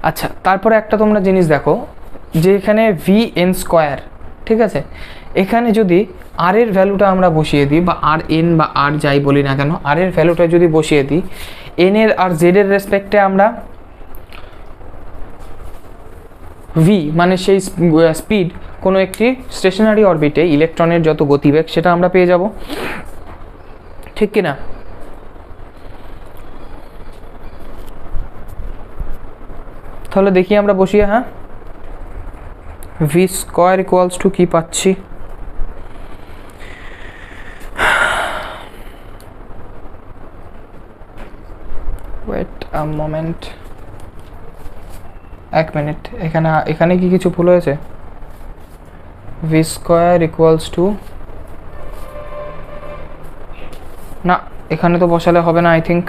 আচ্ছা তারপরে একটা তোমরা জিনিস দেখো, যে এখানে ভি এন স্কোয়ার, ঠিক আছে, এখানে যদি আর এর ভ্যালুটা আমরা বসিয়ে দিই, বা আর এন বা আর যাই বলি না কেন, আর এর ভ্যালুটা যদি বসিয়ে দিই, এন এর আর জেড এর রেসপেক্টে আমরা ভি মানে সেই স্পিড কোনো একটি স্টেশনারি অরবিটে ইলেকট্রনের যত গতিবেগ সেটা আমরা পেয়ে যাব, ঠিক কি না। তাহলে দেখি আমরা বসিয়ে, হ্যাঁ ভি স্কোয়ার ইকুয়ালস টু কি পাচ্ছি, ওয়েট আ মোমেন্ট, 1 মিনিট। এখানে কি কিছু ভুল হয়েছে? ভি স্কোয়ার ইকুয়ালস টু, না এখানে তো বসালে হবে না আই থিঙ্ক।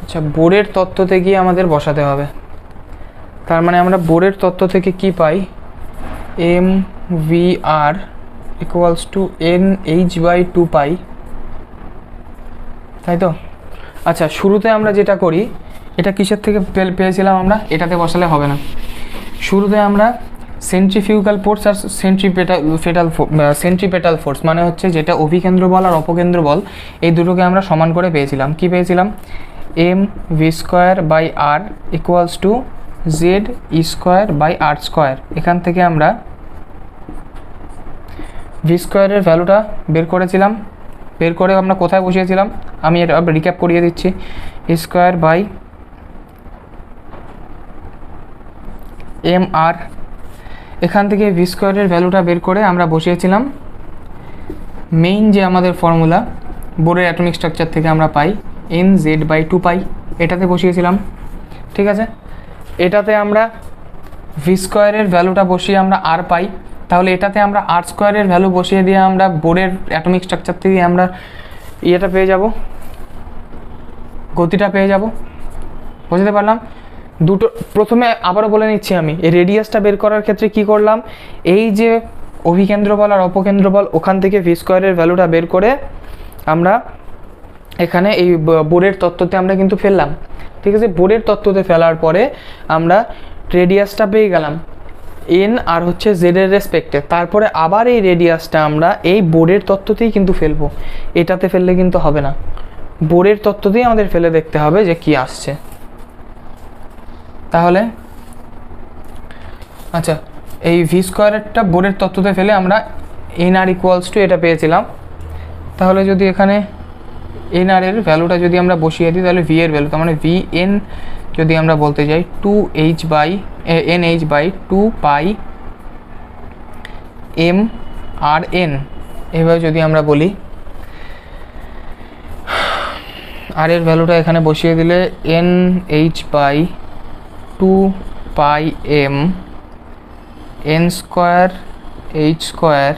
আচ্ছা, বোরের তত্ত্বতে গিয়ে আমাদের বসাতে হবে। তার মানে আমরা বোরের তত্ত্ব থেকে কি পাই? M V R equals to N H by 2 pi, তাই তো? আচ্ছা, শুরুতে আমরা যেটা করি, এটা কিসের থেকে পেয়েছিলাম আমরা? এটাতে বসালে হবে না। শুরুতে আমরা সেন্ট্রিফিউগাল ফোর্স আর সেন্ট্রিপেটাল ফোর্স মানে হচ্ছে যেটা অভিকেন্দ্র বল আর অপকেন্দ্র বল, এই দুটোকে আমরা সমান করে পেয়েছিলাম। কি পেয়েছিলাম? M V square by R equals to Z E square by R square. এখান থেকে আমরা ভি স্কোয়ারের ভ্যালুটা বের করেছিলাম। বের করে আমরা কোথায় বসিয়েছিলাম আমি এটা রিক্যাপ করিয়ে দিচ্ছি। ই স্কোয়ার বাই এম আর, এখান থেকে ভি স্কোয়ারের ভ্যালুটা বের করে আমরা বসিয়েছিলাম মেইন যে আমাদের ফর্মুলা বোরের অ্যাটমিক স্ট্রাকচার থেকে আমরা পাই এন জেড বাই 2 পাই, এটাতে বসিয়েছিলাম। ঠিক আছে, এটাতে আমরা ভি স্কোয়ারের ভ্যালুটা বসিয়ে আমরা আর পাই, তাহলে এটাতে আমরা আর স্কোয়ারের ভ্যালু বসিয়ে দিয়ে আমরা বোরের অ্যাটমিক স্ট্রাকচার থেকে আমরা ইয়েটা পেয়ে যাব, গতিটা পেয়ে যাব। বুঝতে পারলাম? দুটো প্রথমে আবারও বলে নিচ্ছি, আমি এই রেডিয়াসটা বের করার ক্ষেত্রে কি করলাম, এই যে অভিকেন্দ্র বল আর অপকেন্দ্র বল ওখান থেকে ভি স্কোয়ারের ভ্যালুটা বের করে আমরা এখানে এই বোরের তত্ত্বতে আমরা কিন্তু ফেললাম। ঠিক আছে, বোরের তত্ত্বতে ফেলার পরে আমরা রেডিয়াসটা পেয়ে গেলাম এন আর হচ্ছে জেডের রেসপেক্টে। তারপরে আবার এই রেডিয়াসটা আমরা এই বোরের তত্ত্বতেই কিন্তু ফেলবো, এটাতে ফেললে কিন্তু হবে না, বোরের তত্ত্বতেই আমাদের ফেলে দেখতে হবে যে কি আসছে। তাহলে আচ্ছা, এই ভি স্কোয়ারেরটা বোরের তত্ত্বতে ফেলে আমরা এন আর ইকুয়ালস টু এটা পেয়েছিলাম। তাহলে যদি এখানে এন আর এর ভ্যালুটা যদি আমরা বসিয়ে দিই, তাহলে ভি এর ভ্যালু, তার মানে ভি এন যদি আমরা বলতে যাই 2h by N H by 2 pi M R N, এভাবে যদি আমরা বলি, আর এর ভ্যালুটা এখানে বসিয়ে দিলে N H by 2 pi M N square H square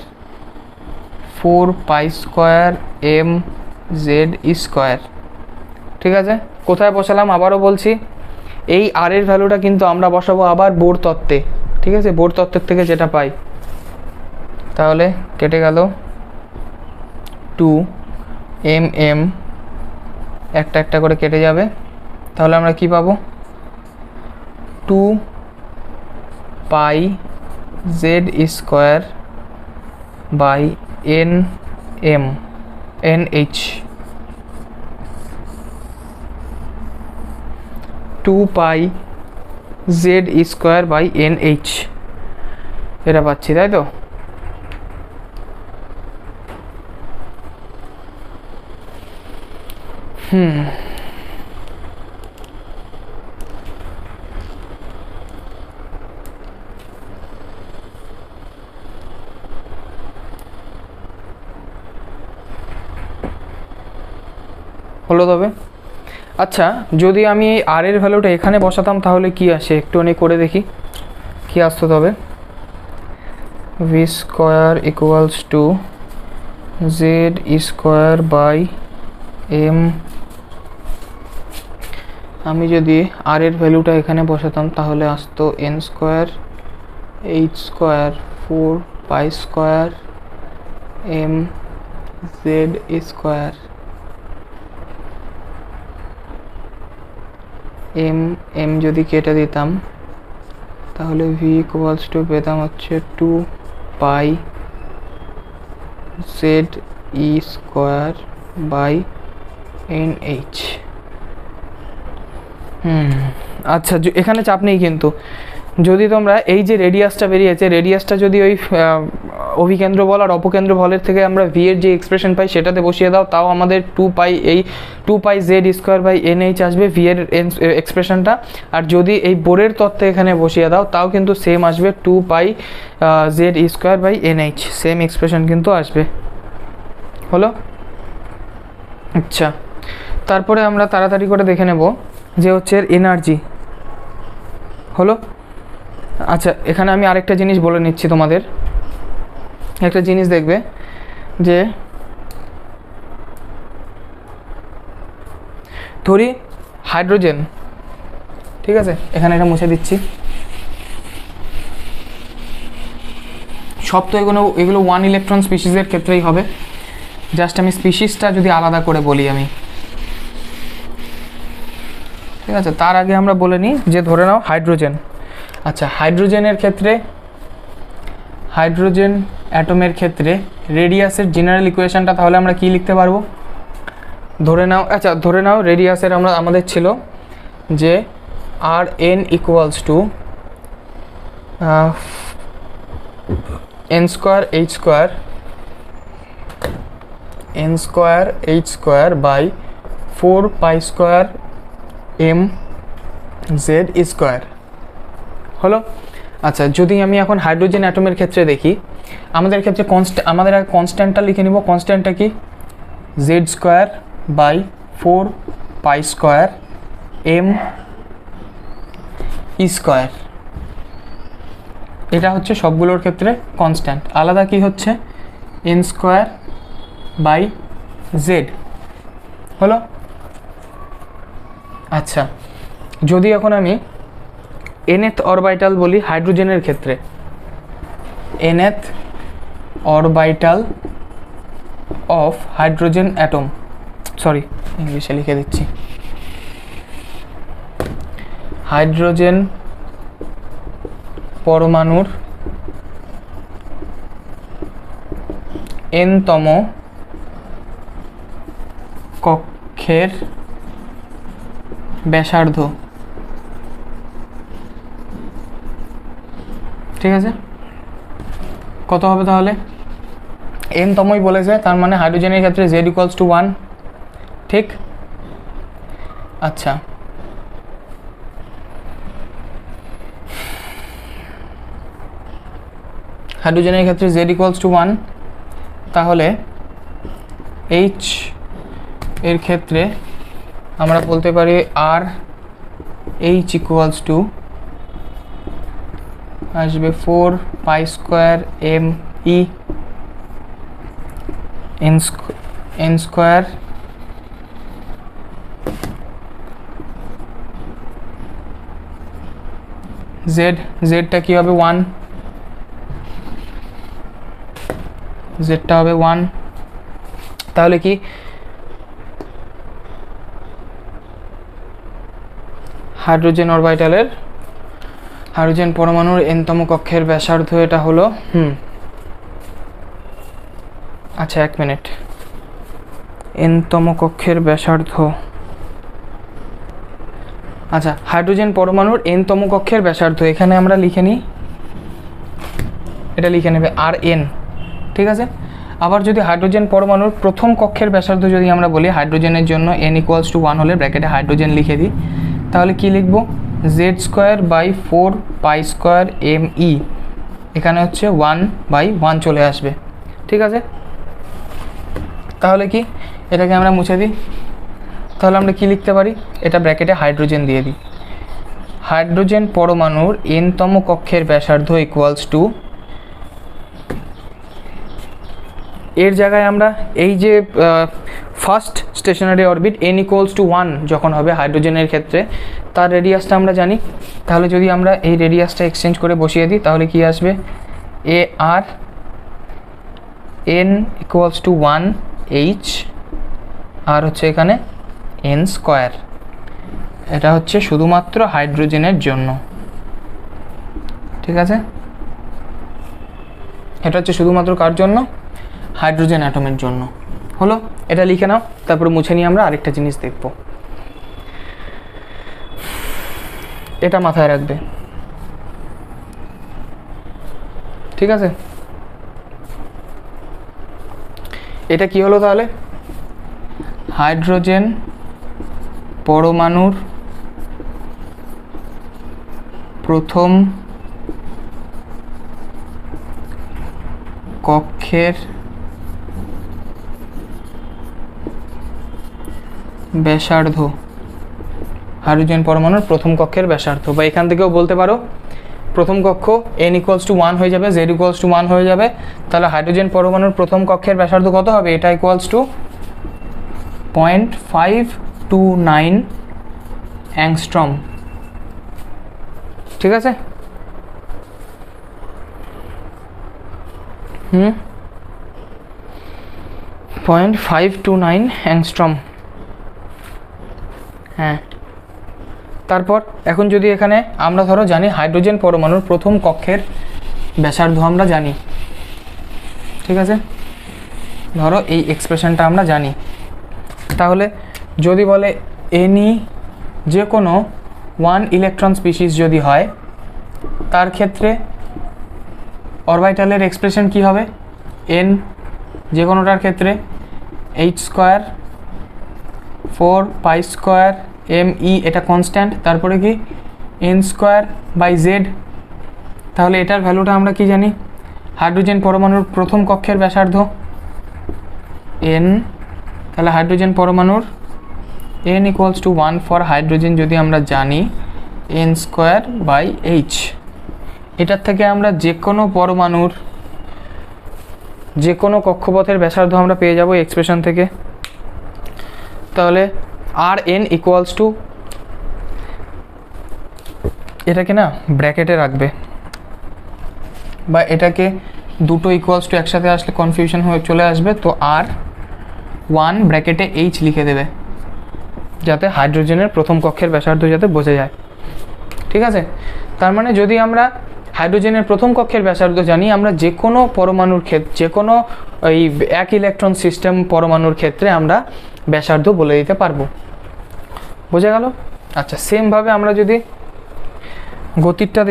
4 pi square M Z square. ঠিক আছে, কোথায় বসালাম আবারও বলছি, এই আর এর ভ্যালুটা কিন্তু আমরা বসাবো আবার বোর তত্ত্বে। ঠিক আছে, বোর তত্ত্বের থেকে যেটা পাই, তাহলে কেটে গেল 2 এম এম, একটা একটা করে কেটে যাবে। তাহলে আমরা কি পাবো? 2 pi Z square by N M N H, 2 pi Z square by N H, এটা পাচ্ছি, তাই তো? হলো তবে। আচ্ছা, যদি আমি এই আর এর ভ্যালুটা এখানে বসাতাম তাহলে কি আসে একটুখানি করে দেখি কি আসতো। তবে V square equals to Z square by M, আমি যদি আর এর ভ্যালুটা এখানে বসাতাম তাহলে আসতো N square H square 4 pi square M Z square, M M যদি কেটে দিতাম তাহলে ভি ইকুয়ালস টু পেতাম হচ্ছে 2 pi Z E square by N H. আচ্ছা, এখানে চাপ নেই কিন্তু যদি তোমরা এই যে রেডিয়াসটা বেরিয়েছে, রেডিয়াসটা যদি ওই অভিকেন্দ্র বল আর অপকেন্দ্র বলের থেকে আমরা ভি এর যে এক্সপ্রেশন পাই সেটাতে বসিয়ে দাও, তাও আমাদের 2π/z² আসবে ভি এর এক্সপ্রেশনটা। আর যদি এই বোরের তত্ত্বে এখানে বসিয়ে দাও তাও কিন্তু সেম আসবে 2π/z² সেম এক্সপ্রেশন কিন্তু আসবে। হলো? আচ্ছা, তারপরে আমরা তাড়াতাড়ি করে দেখে নেব যে হচ্ছে এনার্জি। হলো? আচ্ছা, এখানে আমি আরেকটা জিনিস বলে নিচ্ছি তোমাদের। একটা জিনিস দেখবে যে ধরি হাইড্রোজেন, ঠিক আছে, এখানে এটা মুছে দিচ্ছি। সব তো এগুলো 1 ইলেকট্রন স্পিসিসের ক্ষেত্রেই হবে, জাস্ট আমি স্পিসিসটা যদি আলাদা করে বলি আমি, ঠিক আছে। তার আগে আমরা বলে নিই যে ধরে নাও হাইড্রোজেন। আচ্ছা, হাইড্রোজেনের ক্ষেত্রে, হাইড্রোজেন অ্যাটমের ক্ষেত্রে রেডিয়াসের জেনারেল ইকুয়েশনটা তাহলে আমরা কি লিখতে পারবো? ধরে নাও, আচ্ছা ধরে নাও রেডিয়াসের আমাদের ছিল যে R N equals to n² h² by 4π² mz²। হলো? আচ্ছা, যদি আমি এখন হাইড্রোজেন অ্যাটমের ক্ষেত্রে দেখি, আমাদের ক্ষেত্রে আমাদের কনস্ট্যান্টটা লিখে নিব। কনস্ট্যান্টটা কি? z² বাই 4π² m² এটা হচ্ছে সবগুলোর ক্ষেত্রে কনস্ট্যান্ট। আলাদা কি হচ্ছে? n²/z। হলো? আচ্ছা, যদি এখন আমি nth অরবিটাল বলি হাইড্রোজেনের ক্ষেত্রে, nth orbital of hydrogen atom, sorry ইংলিশে লিখে দিচ্ছি, হাইড্রোজেন পরমাণুর n-তম কক্ষের ব্যাসার্ধ, ঠিক আছে, কত হবে তাহলে? n-তমই বলেছে, তার মানে হাইড্রোজেনের ক্ষেত্রে z = 1, ঠিক? আচ্ছা, হাইড্রোজেনের ক্ষেত্রে z = 1, তাহলে h এর ক্ষেত্রে আমরা বলতে পারি আর h = আসবে 4π² me n²। জেডটা কি হবে? 1, জেডটা হবে 1। তাহলে কি হাইড্রোজেন অরবিটালের, হাইড্রোজেন পরমাণুর n-তম কক্ষের ব্যাসার্ধ এটা হলো আচ্ছা 1 মিনিট, n-তম কক্ষের ব্যাসার্ধ, আচ্ছা হাইড্রোজেন পরমাণুর n-তম কক্ষের ব্যাসার্ধ এখানে আমরা লিখে নিই, এটা লিখে নেবে আর এন, ঠিক আছে। আবার যদি হাইড্রোজেন পরমাণুর প্রথম কক্ষের ব্যাসার্ধ যদি আমরা বলি, হাইড্রোজেনের জন্য n = 1 হলে ব্র্যাকেটে হাইড্রোজেন লিখে দিই, তাহলে কি লিখব? z² বাই 4π² me, এখানে হচ্ছে 1/1 চলে আসবে, ঠিক আছে। তাহলে কি এটাকে আমরা মুছে দিই, তাহলে আমরা কি লিখতে পারি? এটা ব্র্যাকেটে হাইড্রোজেন দিয়ে দিই, হাইড্রোজেন পরমাণুর n-তম কক্ষের ব্যাসার্ধ = এর জায়গায় আমরা এই যে ফার্স্ট স্টেশনারি অরবিট n = 1 যখন হবে হাইড্রোজেনের ক্ষেত্রে, তার রেডিয়াসটা আমরা জানি। তাহলে যদি আমরা এই রেডিয়াসটা এক্সচেঞ্জ করে বসিয়ে দিই তাহলে কি আসবে? এ আর n = 1 h আর হচ্ছে এখানে n²। এটা হচ্ছে শুধুমাত্র হাইড্রোজেনের জন্য, ঠিক আছে। এটা হচ্ছে শুধুমাত্র কার জন্য? হাইড্রোজেন অ্যাটমের জন্য। হলো? এটা লিখে নাও, তারপরে মুছে নিয়ে আমরা আরেকটা জিনিস দেখব, এটা মাথায় রাখবে, ঠিক আছে। এটা কি হলো তাহলে? হাইড্রোজেন পরমাণুর প্রথম কক্ষের ব্যাসার্ধ, হাইড্রোজেন পরমাণুর প্রথম কক্ষের ব্যাসার্ধ, বা এখান থেকেও বলতে পারো প্রথম কক্ষ n = 1 হয়ে যাবে, z = 1 হয়ে যাবে, তাহলে হাইড্রোজেন পরমাণুর প্রথম কক্ষের ব্যাসার্ধ কত হবে? এটা = 0.529 অ্যাংস্ট্রম। ঠিক আছে? 0.529 অ্যাংস্ট্রম। হ্যাঁ, তারপর এখন যদি এখানে আমরা ধরো জানি হাইড্রোজেন পরমাণুর প্রথম কক্ষের ব্যাসার্ধ আমরা জানি, ঠিক আছে, ধরো এই এক্সপ্রেশনটা আমরা জানি, তাহলে যদি বলে এনি যে কোনো 1 ইলেকট্রন স্পিসিস যদি হয় তার ক্ষেত্রে অরবিটালের এক্সপ্রেশন কি হবে? n যে কোনোটার ক্ষেত্রে h² 4π² me, এটা কনস্ট্যান্ট, তারপরে কি n²/z। তাহলে এটার ভ্যালুটা আমরা কি জানি? হাইড্রোজেন পরমাণুর প্রথম কক্ষের ব্যাসার্ধ n, তাহলে হাইড্রোজেন পরমাণুর n = 1 ফর হাইড্রোজেন যদি আমরা জানি n²/h। এটার থেকে আমরা যে কোনো পরমাণুর যে কোনো কক্ষপথের ব্যাসার্ধ আমরা পেয়ে যাব এক্সপ্রেশন থেকে। তাহলে Rn = এটাকে না ব্র্যাকেটে রাখবে, বা এটাকে দুটো = একসাথে আসলে কনফিউশন হয়ে চলে আসবে, তো R1 ব্র্যাকেটে h লিখে দেবে যাতে হাইড্রোজেনের প্রথম কক্ষের ব্যাসার্ধ যাতে বোঝা যায়। ঠিক আছে? তার মানে যদি আমরা হাইড্রোজেনের প্রথম কক্ষের ব্যাসার্ধ জানি, আমরা যে কোনো পরমাণুর ক্ষেত্রে, যে কোনো এই 1 ইলেকট্রন সিস্টেম পরমাণুর ক্ষেত্রে আমরা ব্যাসার্ধ বলে দিতে পারবো। বোঝা গেল? আচ্ছা, সেমভাবে আমরা যদি গতিরটা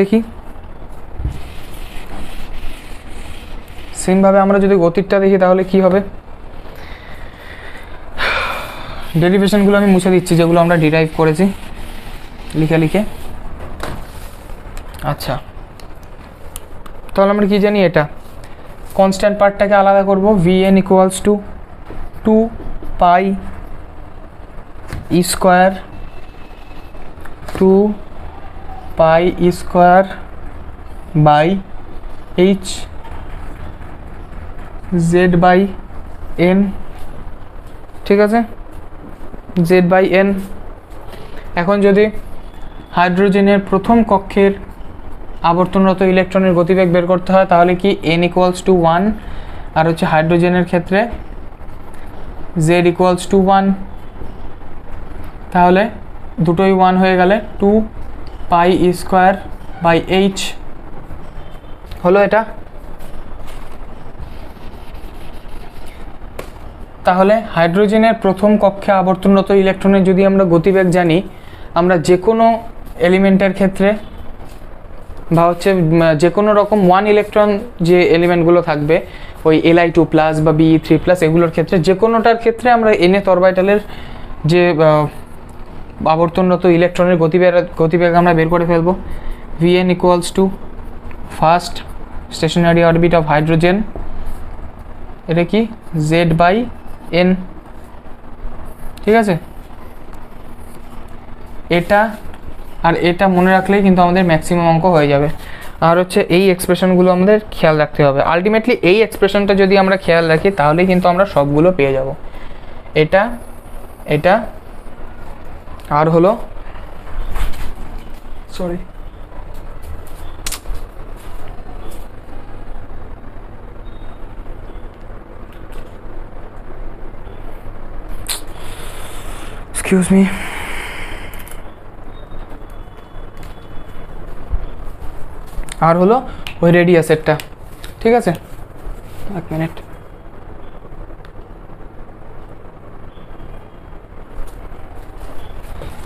দেখি, তাহলে কি হবে? ডেরিভেশনগুলো আমি মুছে দিচ্ছি যেগুলো আমরা ডিরাইভ করেছি লিখে। আচ্ছা, তাহলে আমরা কি জানি? এটা কনস্ট্যান্ট পার্টটাকে আলাদা করব, vn = 2πe², 2πe²/h z/n। ঠিক আছে? z/n। এখন যদি হাইড্রোজেনের প্রথম কক্ষের আবর্তনরত ইলেকট্রনের গতিবেগ বের করতে হয় তাহলে কি n = 1, আর হচ্ছে হাইড্রোজেনের ক্ষেত্রে z = 1, তাহলে দুটোই 1 হয়ে গেলে 2πe²/h হলো এটা। তাহলে হাইড্রোজেনের প্রথম কক্ষে আবর্তনরত ইলেকট্রনের যদি আমরা গতিবেগ জানি, আমরা যে কোনো এলিমেন্টের ক্ষেত্রে বা হচ্ছে যে কোনো রকম 1 ইলেকট্রন যে এলিমেন্টগুলো থাকবে ওই Li2+ বা Be3+ এগুলোর ক্ষেত্রে যে কোনোটার ক্ষেত্রে আমরা nth অরবিটালের যে আবর্তনরত ইলেকট্রনের গতিবেগ আমরা বের করে ফেলবো। Vn = first stationary orbit of hydrogen, এটা কি z/n। ঠিক আছে? এটা আর এটা মনে রাখলেই কিন্তু আমাদের ম্যাক্সিমাম অঙ্ক হয়ে যাবে। আর হচ্ছে এই এক্সপ্রেশনগুলো আমাদের খেয়াল রাখতে হবে। আলটিমেটলি এই এক্সপ্রেশনটা যদি আমরা খেয়াল রাখি তাহলেই কিন্তু আমরা সবগুলো পেয়ে যাব। এটা আর হলো সরি এক্সকিউজ মি, আর হলো ওই রেডিয়াসেরটা। ঠিক আছে? এক মিনিট,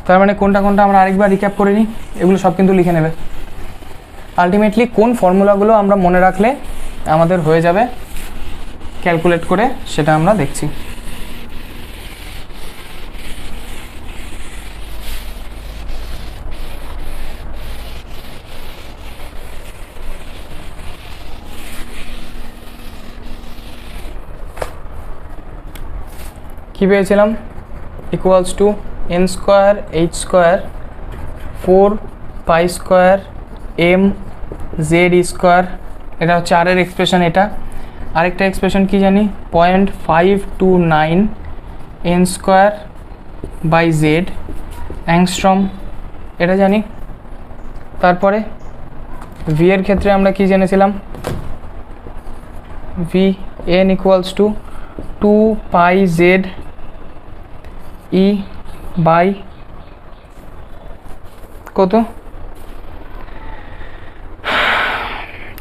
তার মানে কোনটা আমরা আরেকবার রিক্যাপ করে নিই, এগুলো সব কিন্তু লিখে নেবে। আলটিমেটলি কোন ফর্মুলাগুলো আমরা মনে রাখলে আমাদের হয়ে যাবে ক্যালকুলেট করে সেটা আমরা দেখছি। কী পেয়েছিলাম, equals to N square H square 4 pi square M Z square, এটা হচ্ছে আর এর এক্সপ্রেশন। এটা আরেকটা এক্সপ্রেশন কি জানি, 0.529 N square by Z angstrom, এটা জানি। তারপরে ভি এর ক্ষেত্রে আমরা কি জেনেছিলাম, V N equals to 2πz E by কত,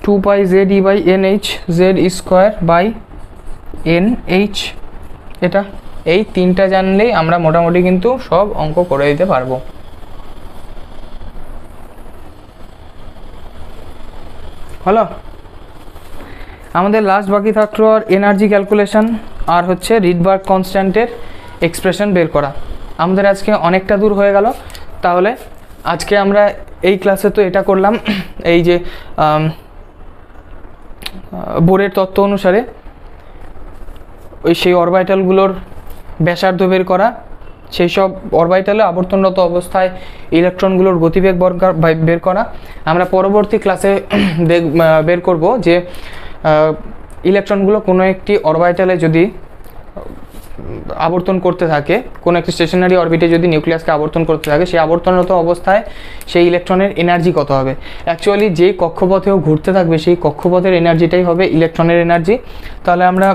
2πz E by NH Z square by NH। এটা এই তিনটা জানলেই আমরা মোটামুটি কিন্তু সব অঙ্ক করে দিতে পারবো। হলো, আমাদের লাস্ট বাকি থাকলো আর এনার্জি ক্যালকুলেশন আর হচ্ছে রিডবার্গ কনস্ট্যান্টের এক্সপ্রেশন বের করা। আমাদের আজকে অনেকটা দূর হয়ে গেল। তাহলে আজকে আমরা এই ক্লাসে তো এটা করলাম, এই যে বোরের তত্ত্ব অনুসারে সেই অরবিটালগুলোর ব্যাসার্ধ বের করা, সেই সব অরবিটালে আবর্তনরত অবস্থায় ইলেকট্রনগুলোর গতিবেগ বের করা। আমরা পরবর্তী ক্লাসে বের করব যে ইলেকট্রনগুলো কোনো একটি অরবিটালে যদি আবর্তন করতে থাকে, কোনো একটি স্টেশনারি অরবিটে যদি নিউক্লিয়াসকে আবর্তন করতে থাকে, সেই আবর্তনরত অবস্থায় সেই ইলেকট্রনের এনার্জি কত হবে। অ্যাকচুয়ালি যেই কক্ষপথেও ঘুরতে থাকবে সেই কক্ষপথের এনার্জিটাই হবে ইলেকট্রনের এনার্জি। তাহলে আমরা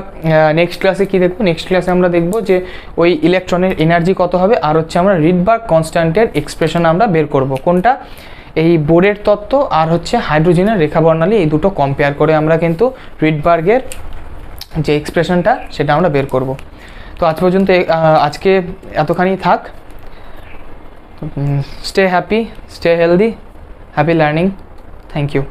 নেক্সট ক্লাসে কি দেখব, নেক্সট ক্লাসে আমরা দেখব যে ওই ইলেকট্রনের এনার্জি কত হবে, আর হচ্ছে আমরা রিডবার্গ কনস্ট্যান্টের এক্সপ্রেশন আমরা বের করব। কোনটা, এই বোরের তত্ত্ব আর হচ্ছে হাইড্রোজেনের রেখা বর্ণালী, এই দুটো কম্পেয়ার করে আমরা কিন্তু রিডবার্গের যে এক্সপ্রেশনটা সেটা আমরা বের করব। তো আজ পর্যন্ত আজকে এতখানি থাক। Stay happy, stay healthy, happy learning. Thank you.